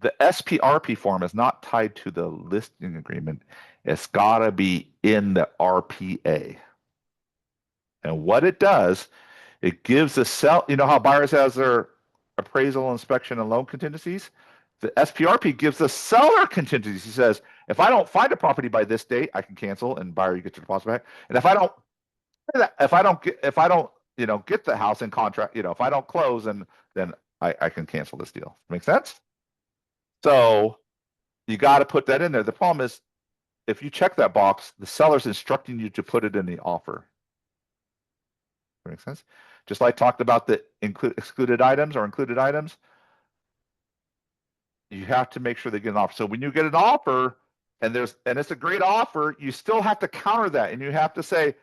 The SPRP form is not tied to the listing agreement. It's got to be in the RPA. And what it does, it gives the sell, you know how buyers has their appraisal, inspection, and loan contingencies? The SPRP gives the seller contingencies. He says, if I don't find a property by this date, I can cancel and buyer, you get your deposit back. And if I don't get the house in contract, if I don't close, then I can cancel this deal. Make sense? So you got to put that in there. The problem is, if you check that box, the seller's instructing you to put it in the offer. Makes sense? Just like I talked about the excluded items or included items, you have to make sure they get an offer. So when you get an offer and it's a great offer, you still have to counter that, and you have to say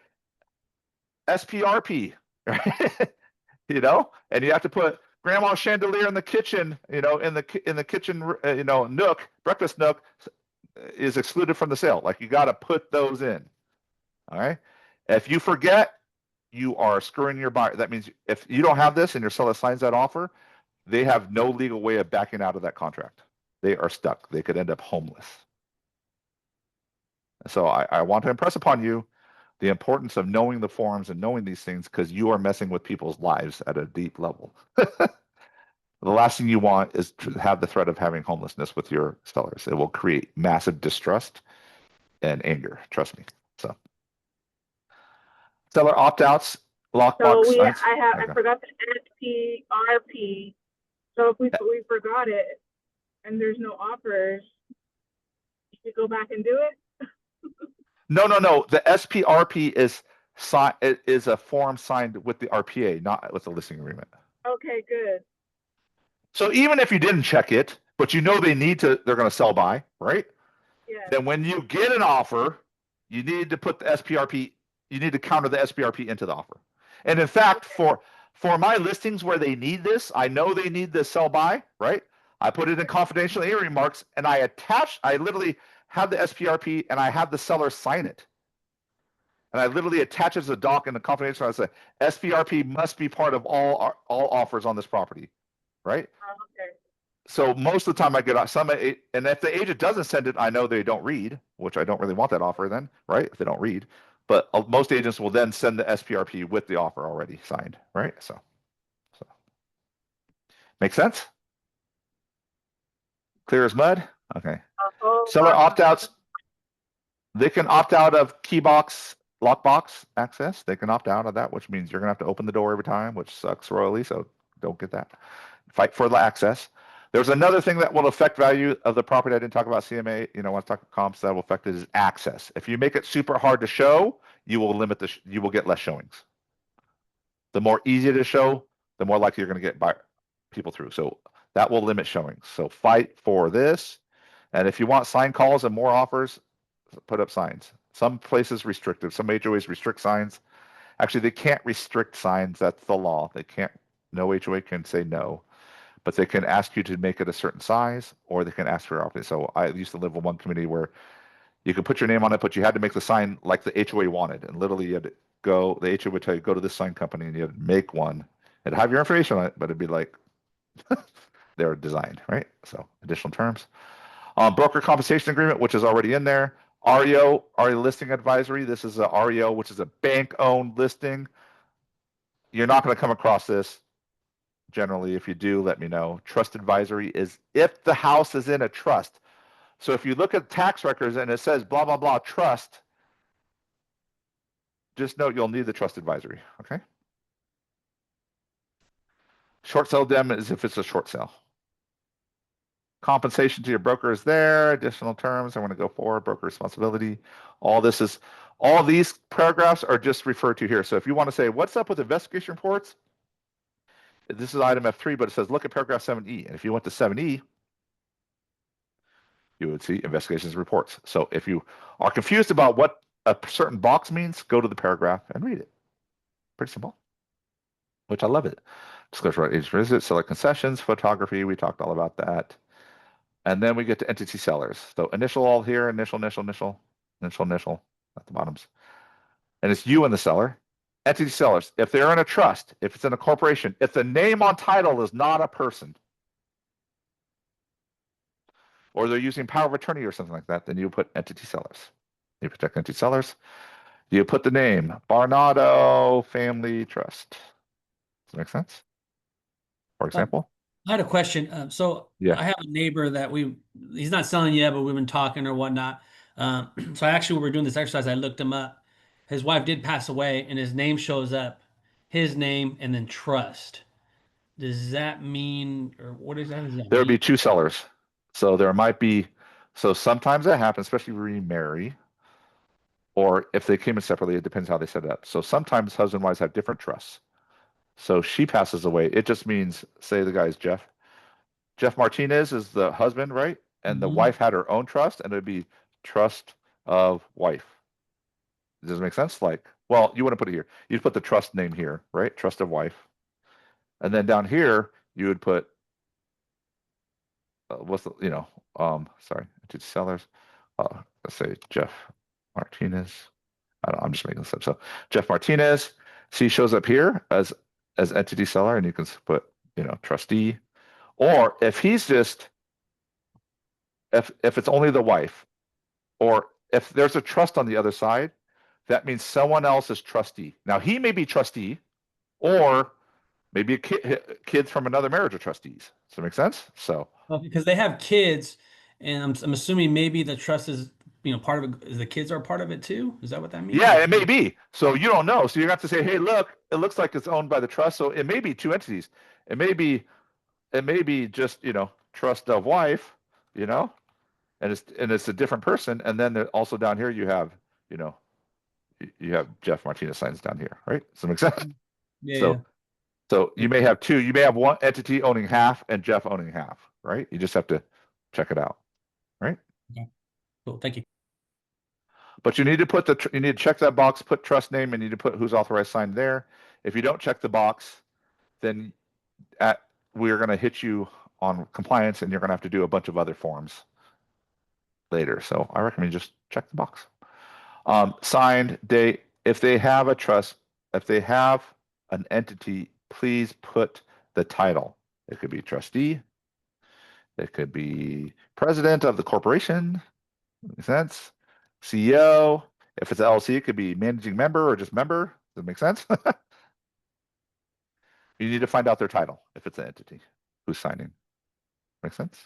SPRP, right? And you have to put grandma's chandelier in the kitchen, in the kitchen, nook, breakfast nook is excluded from the sale. Like, you got to put those in. All right. If you forget, you are screwing your buyer. That means if you don't have this and your seller signs that offer, they have no legal way of backing out of that contract. They are stuck. They could end up homeless. So I want to impress upon you the importance of knowing the forms and knowing these things, because you are messing with people's lives at a deep level. The last thing you want is to have the threat of having homelessness with your sellers. It will create massive distrust and anger. Trust me. So, seller opt-outs, lockbox. So Okay. I forgot the SPRP. So if we forgot it and there's no offers, you should go back and do it. No. The SPRP is a form signed with the RPA, not with the listing agreement. Okay, good. So even if you didn't check it, but they're going to sell by, right? Yeah. Then when you get an offer, you need to put the SPRP, you need to counter the SPRP into the offer. And in fact, for my listings where they need this, I know they need the sell by, right? I put it in confidential area remarks, and I literally have the SPRP, and I have the seller sign it. And I literally attach it as a doc in the confidential. I say SPRP must be part of all offers on this property, right? Okay. So most of the time I get some, and if the agent doesn't send it, I know they don't read, which I don't really want that offer then, right? If they don't read, but most agents will then send the SPRP with the offer already signed, right? So make sense? Clear as mud? Okay. Seller opt-outs. They can opt out of keybox, lockbox access. They can opt out of that, which means you're gonna have to open the door every time, which sucks royally. So don't get that. Fight for the access. There's another thing that will affect value of the property. I didn't talk about CMA. When I talk comps, that will affect it is access. If you make it super hard to show, you will limit you will get less showings. The more easy to show, the more likely you're going to get people through. So that will limit showings. So fight for this. And if you want sign calls and more offers, put up signs. Some places restrictive. Some HOAs restrict signs. Actually, they can't restrict signs. That's the law. They can't. No HOA can say no. But they can ask you to make it a certain size, or they can ask for your option. So I used to live in one community where you could put your name on it, but you had to make the sign like the HOA wanted. And literally you had to the HOA would tell you, go to this sign company, and you had to make one. It'd have your information on it, but it'd be like, they're designed, right? So additional terms. Broker compensation agreement, which is already in there. REO listing advisory. This is a REO, which is a bank-owned listing. You're not going to come across this. Generally, if you do, let me know. Trust advisory is if the house is in a trust. So if you look at tax records and it says blah, blah, blah, trust, just note you'll need the trust advisory, okay? Short sale dem is if it's a short sale. Compensation to your broker is there. Additional terms I want to go for broker responsibility. All these paragraphs are just referred to here. So if you want to say, what's up with investigation reports? This is item F3, but it says, look at paragraph 7E. And if you went to 7E, you would see investigations reports. So if you are confused about what a certain box means, go to the paragraph and read it. Pretty simple, which I love it. Disclosure about agent visit, select concessions, photography. We talked all about that. And then we get to entity sellers. So initial all here, initial at the bottoms. And it's you and the seller. Entity sellers, if they're in a trust, if it's in a corporation, if the name on title is not a person, or they're using power of attorney or something like that, then you put entity sellers. You protect entity sellers. You put the name, Barnado Family Trust. Does that make sense? For example? I had a question. So Yeah. I have a neighbor that he's not selling yet, but we've been talking or whatnot. So I actually, when we were doing this exercise, I looked him up. His wife did pass away, and his name shows up, his name, and then trust. Does that mean, or what exactly does that There would mean? be two sellers. So there might be, so sometimes that happens, especially if you remarry, or if they came in separately, it depends how they set it up. So sometimes husband and wives have different trusts. So she passes away. It just means, say the guy is Jeff. Jeff Martinez is the husband, right? And the Mhm. wife had her own trust, and it would be trust of wife. Does it make sense? Like, well, you want to put it here. You'd put the trust name here, right? Trust of wife. And then down here, you would put, what's the, sorry, to sellers. Let's say Jeff Martinez. I'm just making this up. So Jeff Martinez, he shows up here as entity seller, and you can put, trustee. Or if he's just, if it's only the wife, or if there's a trust on the other side, that means someone else is trustee. Now he may be trustee, or maybe kids from another marriage are trustees. Does that make sense? So Well, because they have kids, and I'm assuming maybe the trust is, part of it. Is the kids are part of it too? Is that what that means? yeah, it may be. So you don't know. So you have to say, hey, look, it looks like it's owned by the trust. So it may be two entities. It may be just, trust of wife, and it's a different person. And then also down here you have, you have Jeff Martinez signs down here, right? Does that make sense? Yeah. So you may have two. You may have one entity owning half and Jeff owning half, right? You just have to check it out, right? Okay. Cool. Thank you. But you need to you need to check that box, put trust name, and you need to put who's authorized signed there. If you don't check the box, then we're going to hit you on compliance, and you're going to have to do a bunch of other forms later. So I recommend you just check the box. Signed date. If they have a trust, if they have an entity, please put the title. It could be trustee. It could be president of the corporation. Makes sense. CEO. If it's LLC, it could be managing member or just member. Does that make sense? You need to find out their title if it's an entity who's signing. Make sense?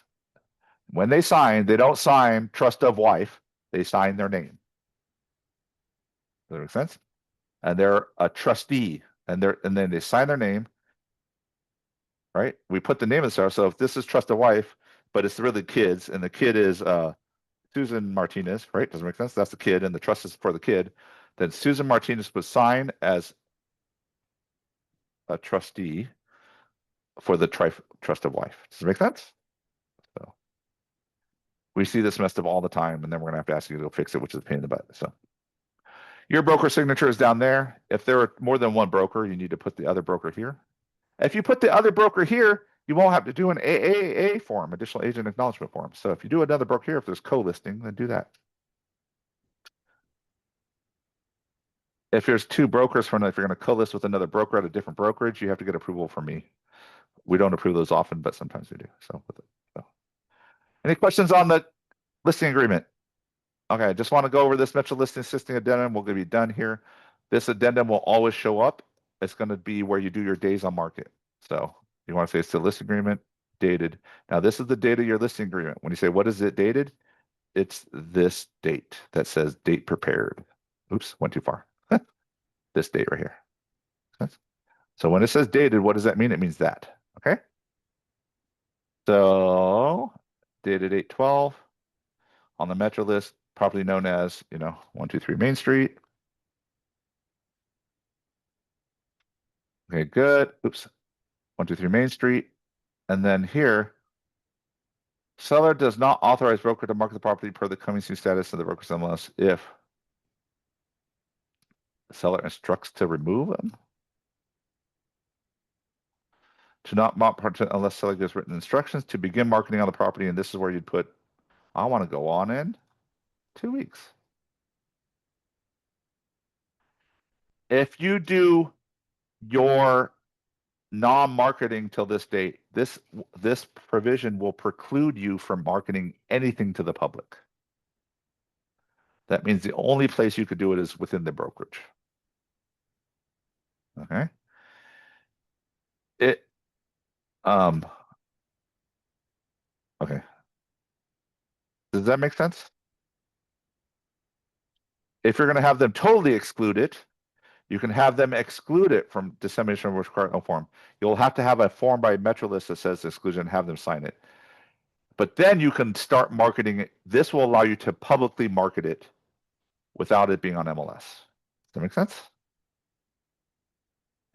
When they sign, they don't sign trust of wife. They sign their name. Does that make sense? And they're a trustee, and then they sign their name. Right? We put the name in there. So if this is trust of wife, but it's really kids, and the kid is Susan Martinez, right? Does it make sense? That's the kid, and the trust is for the kid. Then Susan Martinez would sign as a trustee for the trust of wife. Does it make sense? So we see this messed up all the time, and then we're gonna have to ask you to go fix it, which is a pain in the butt. So your broker signature is down there. If there are more than one broker, you need to put the other broker here. If you put the other broker here, you won't have to do an AAA form, additional agent acknowledgement form. So if you do another broker here, if there's co-listing, then do that. If there's two brokers if you're going to co-list with another broker at a different brokerage, you have to get approval from me. We don't approve those often, but sometimes we do. So, any questions on the listing agreement? Okay, I just want to go over this Metro Listing Assisting Addendum. We're going to be done here. This addendum will always show up. It's going to be where you do your days on market. So you want to say it's the listing agreement dated. Now this is the date of your listing agreement. When you say what is it dated, it's this date that says date prepared. Oops, went too far. This date right here. So when it says dated, what does that mean? It means that. Okay. So dated 8/12 on the Metro list, properly known as, 123 Main Street. Okay, good. Oops. 123 Main Street. And then here, seller does not authorize broker to market the property per the coming soon status of the broker's MLS if the seller instructs to remove them. To not market unless seller gives written instructions to begin marketing on the property. And this is where you'd put, I want to go on in 2 weeks. If you do your non-marketing till this date, this provision will preclude you from marketing anything to the public. That means the only place you could do it is within the brokerage. Okay. Okay. Does that make sense? If you're going to have them totally exclude it, you can have them exclude it from dissemination of required form. You'll have to have a form by MetroList that says exclusion and have them sign it. But then you can start marketing it. This will allow you to publicly market it without it being on MLS. Does that make sense?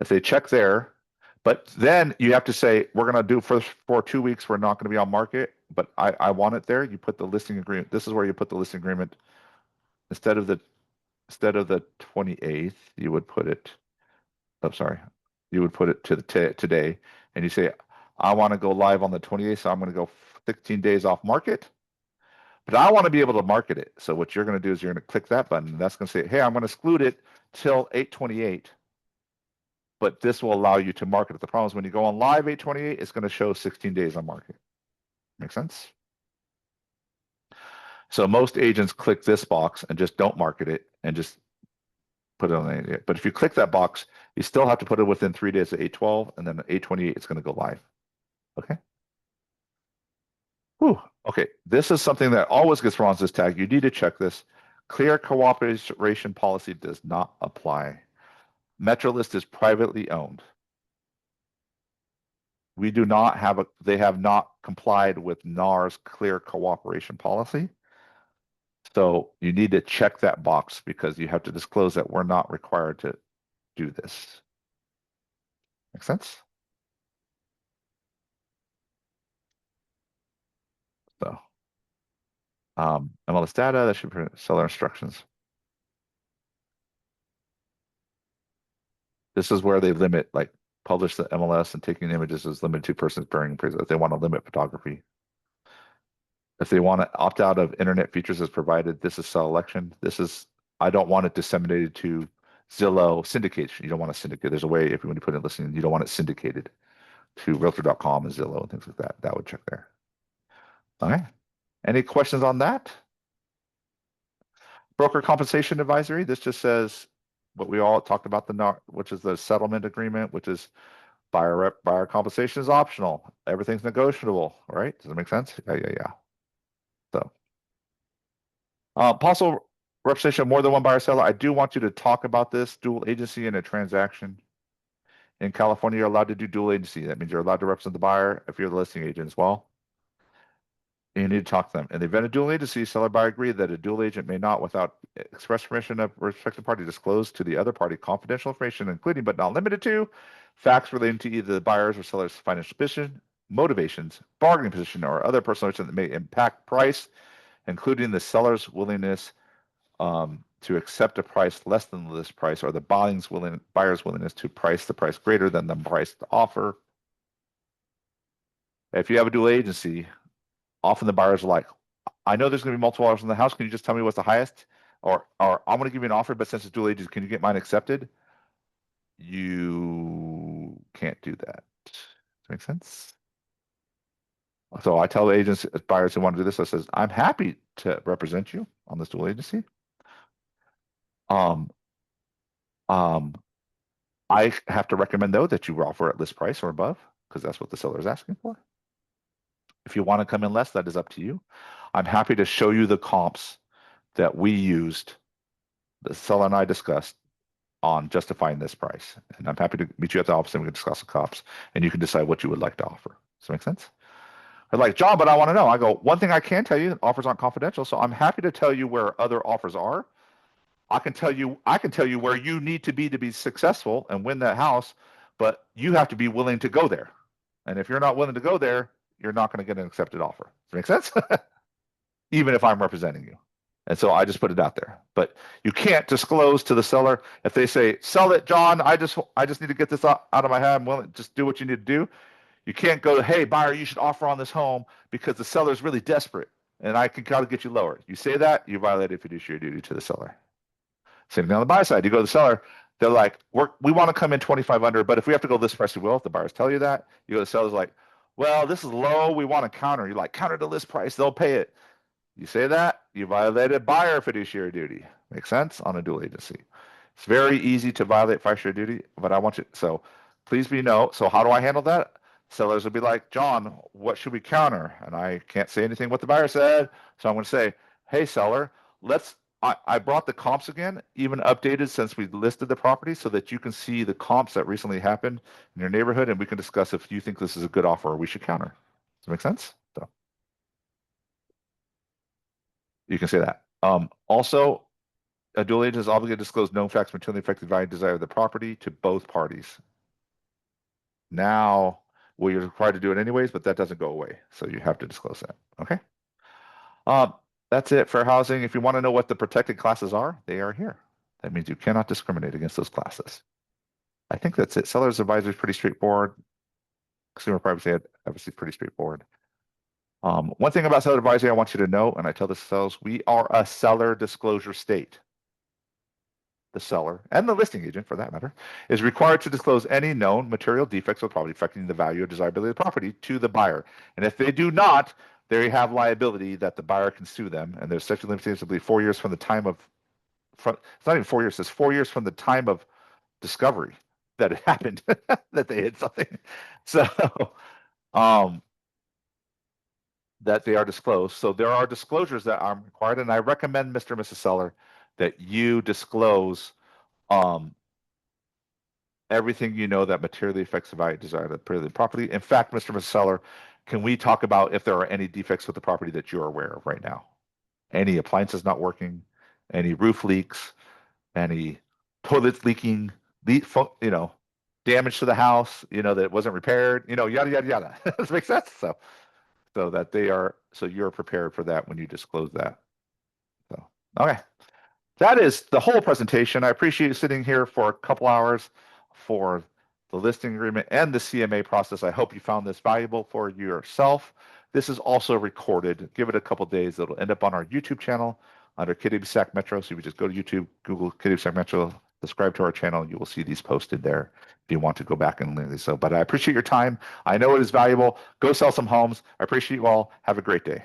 If they check there, but then you have to say, we're going to do for 2 weeks, we're not going to be on market, but I want it there. You put the listing agreement. This is where you put the listing agreement. Instead of the 28th, you would put it, you would put it to the today, and you say, I want to go live on the 28th, so I'm going to go 16 days off market, but I want to be able to market it. So what you're going to do is you're going to click that button, and that's going to say, hey, I'm going to exclude it till 8/28, but this will allow you to market it. The problem is when you go on live 8/28, it's going to show 16 days on market. Make sense? So most agents click this box and just don't market it and just put it on the, but if you click that box, you still have to put it within 3 days of 8/12, and then 8/28, it's going to go live. Okay. Whew. Okay. This is something that always gets wrong with this tag. You need to check this. Clear cooperation policy does not apply. MetroList is privately owned. We do not have they have not complied with NAR's clear cooperation policy. So you need to check that box because you have to disclose that we're not required to do this. Make sense? So MLS data, that should be seller instructions. This is where they limit, like publish the MLS and taking images is limited to persons bearing appraisal. If they want to limit photography. If they want to opt out of internet features as provided, this is selection. This is, I don't want it disseminated to Zillow syndication. You don't want to syndicate. There's a way if you want to put in listing, you don't want it syndicated to realtor.com and Zillow and things like that. That would check there. All right. Any questions on that? Broker compensation advisory. This just says what we all talked about, which is the settlement agreement, which is buyer compensation is optional. Everything's negotiable, right? Does that make sense? Yeah. So, possible representation of more than one buyer seller. I do want you to talk about this dual agency in a transaction. In California, you're allowed to do dual agency. That means you're allowed to represent the buyer if you're the listing agent as well. And you need to talk to them. In the event of dual agency, seller buyer agree that a dual agent may not, without express permission of respective party, disclose to the other party confidential information, including but not limited to facts relating to either the buyer's or seller's financial position, motivations, bargaining position, or other personal information that may impact price, including the seller's willingness to accept a price less than the list price, or the buyer's willingness to price the price greater than the price to offer. If you have a dual agency, often the buyers are like, I know there's going to be multiple offers in the house. Can you just tell me what's the highest? Or I'm going to give you an offer, but since it's dual agency, can you get mine accepted? You can't do that. Does that make sense? So I tell agents, buyers who want to do this, I says, I'm happy to represent you on this dual agency. I have to recommend though that you offer at list price or above, because that's what the seller is asking for. If you want to come in less, that is up to you. I'm happy to show you the comps that we used, the seller and I discussed on justifying this price. And I'm happy to meet you at the office and we can discuss the comps and you can decide what you would like to offer. Does that make sense? They're like, John, but I want to know. I go, one thing I can tell you, offers aren't confidential, so I'm happy to tell you where other offers are. I can tell you where you need to be successful and win that house, but you have to be willing to go there. And if you're not willing to go there, you're not going to get an accepted offer. Does that make sense? Even if I'm representing you. And so I just put it out there. But you can't disclose to the seller if they say, "Sell it, John. I just need to get this out of my head. I'm willing, just do what you need to do." You can't go, "Hey, buyer, you should offer on this home because the seller is really desperate and I can kind of get you lower." You say that, you violated fiduciary duty to the seller. Same thing on the buy side. You go to the seller, they're like, we want to come in 25 under, but if we have to go this price, we will. If the buyers tell you that, you go to the seller's like, "Well, this is low. We want to counter." You're like, "Counter to list price. They'll pay it." You say that, you violated buyer fiduciary duty. Make sense? On a dual agency. It's very easy to violate fiduciary duty, but I want you, so please be know. So how do I handle that? Sellers will be like, "John, what should we counter?" And I can't say anything what the buyer said. So I'm going to say, "Hey, seller, I brought the comps again, even updated since we listed the property so that you can see the comps that recently happened in your neighborhood, and we can discuss if you think this is a good offer or we should counter." Does that make sense? So you can say that. Also, a dual agent is obligated to disclose known facts materially affecting the value and desire of the property to both parties. Now, well, you're required to do it anyways, but that doesn't go away. So you have to disclose that. Okay. That's it for housing. If you want to know what the protected classes are, they are here. That means you cannot discriminate against those classes. I think that's it. Seller's advisory is pretty straightforward. Consumer privacy, obviously, pretty straightforward. One thing about seller advisory I want you to know, and I tell the sellers, we are a seller disclosure state. The seller, and the listing agent for that matter, is required to disclose any known material defects or property affecting the value or desirability of the property to the buyer. And if they do not, they have liability that the buyer can sue them. And there's statute of limitations, I believe, 4 years from the time of, it's not even 4 years, it's 4 years from the time of discovery that it happened, that they hid something. So, that they are disclosed. So there are disclosures that are required, and I recommend, Mr. and Mrs. Seller, that you disclose everything you know that materially affects the value desired of the property. In fact, Mr. and Mrs. Seller, can we talk about if there are any defects with the property that you're aware of right now? Any appliances not working, any roof leaks, any toilets leaking, damage to the house, that wasn't repaired, yada, yada, yada. Does that make sense? So that so you're prepared for that when you disclose that. So, okay. That is the whole presentation. I appreciate you sitting here for a couple hours for the listing agreement and the CMA process. I hope you found this valuable for yourself. This is also recorded. Give it a couple days. It'll end up on our YouTube channel under Kitty-Sack Metro. So if you just go to YouTube, Google Kitty-Sack Metro, subscribe to our channel, you will see these posted there if you want to go back and learn these. So, but I appreciate your time. I know it is valuable. Go sell some homes. I appreciate you all. Have a great day.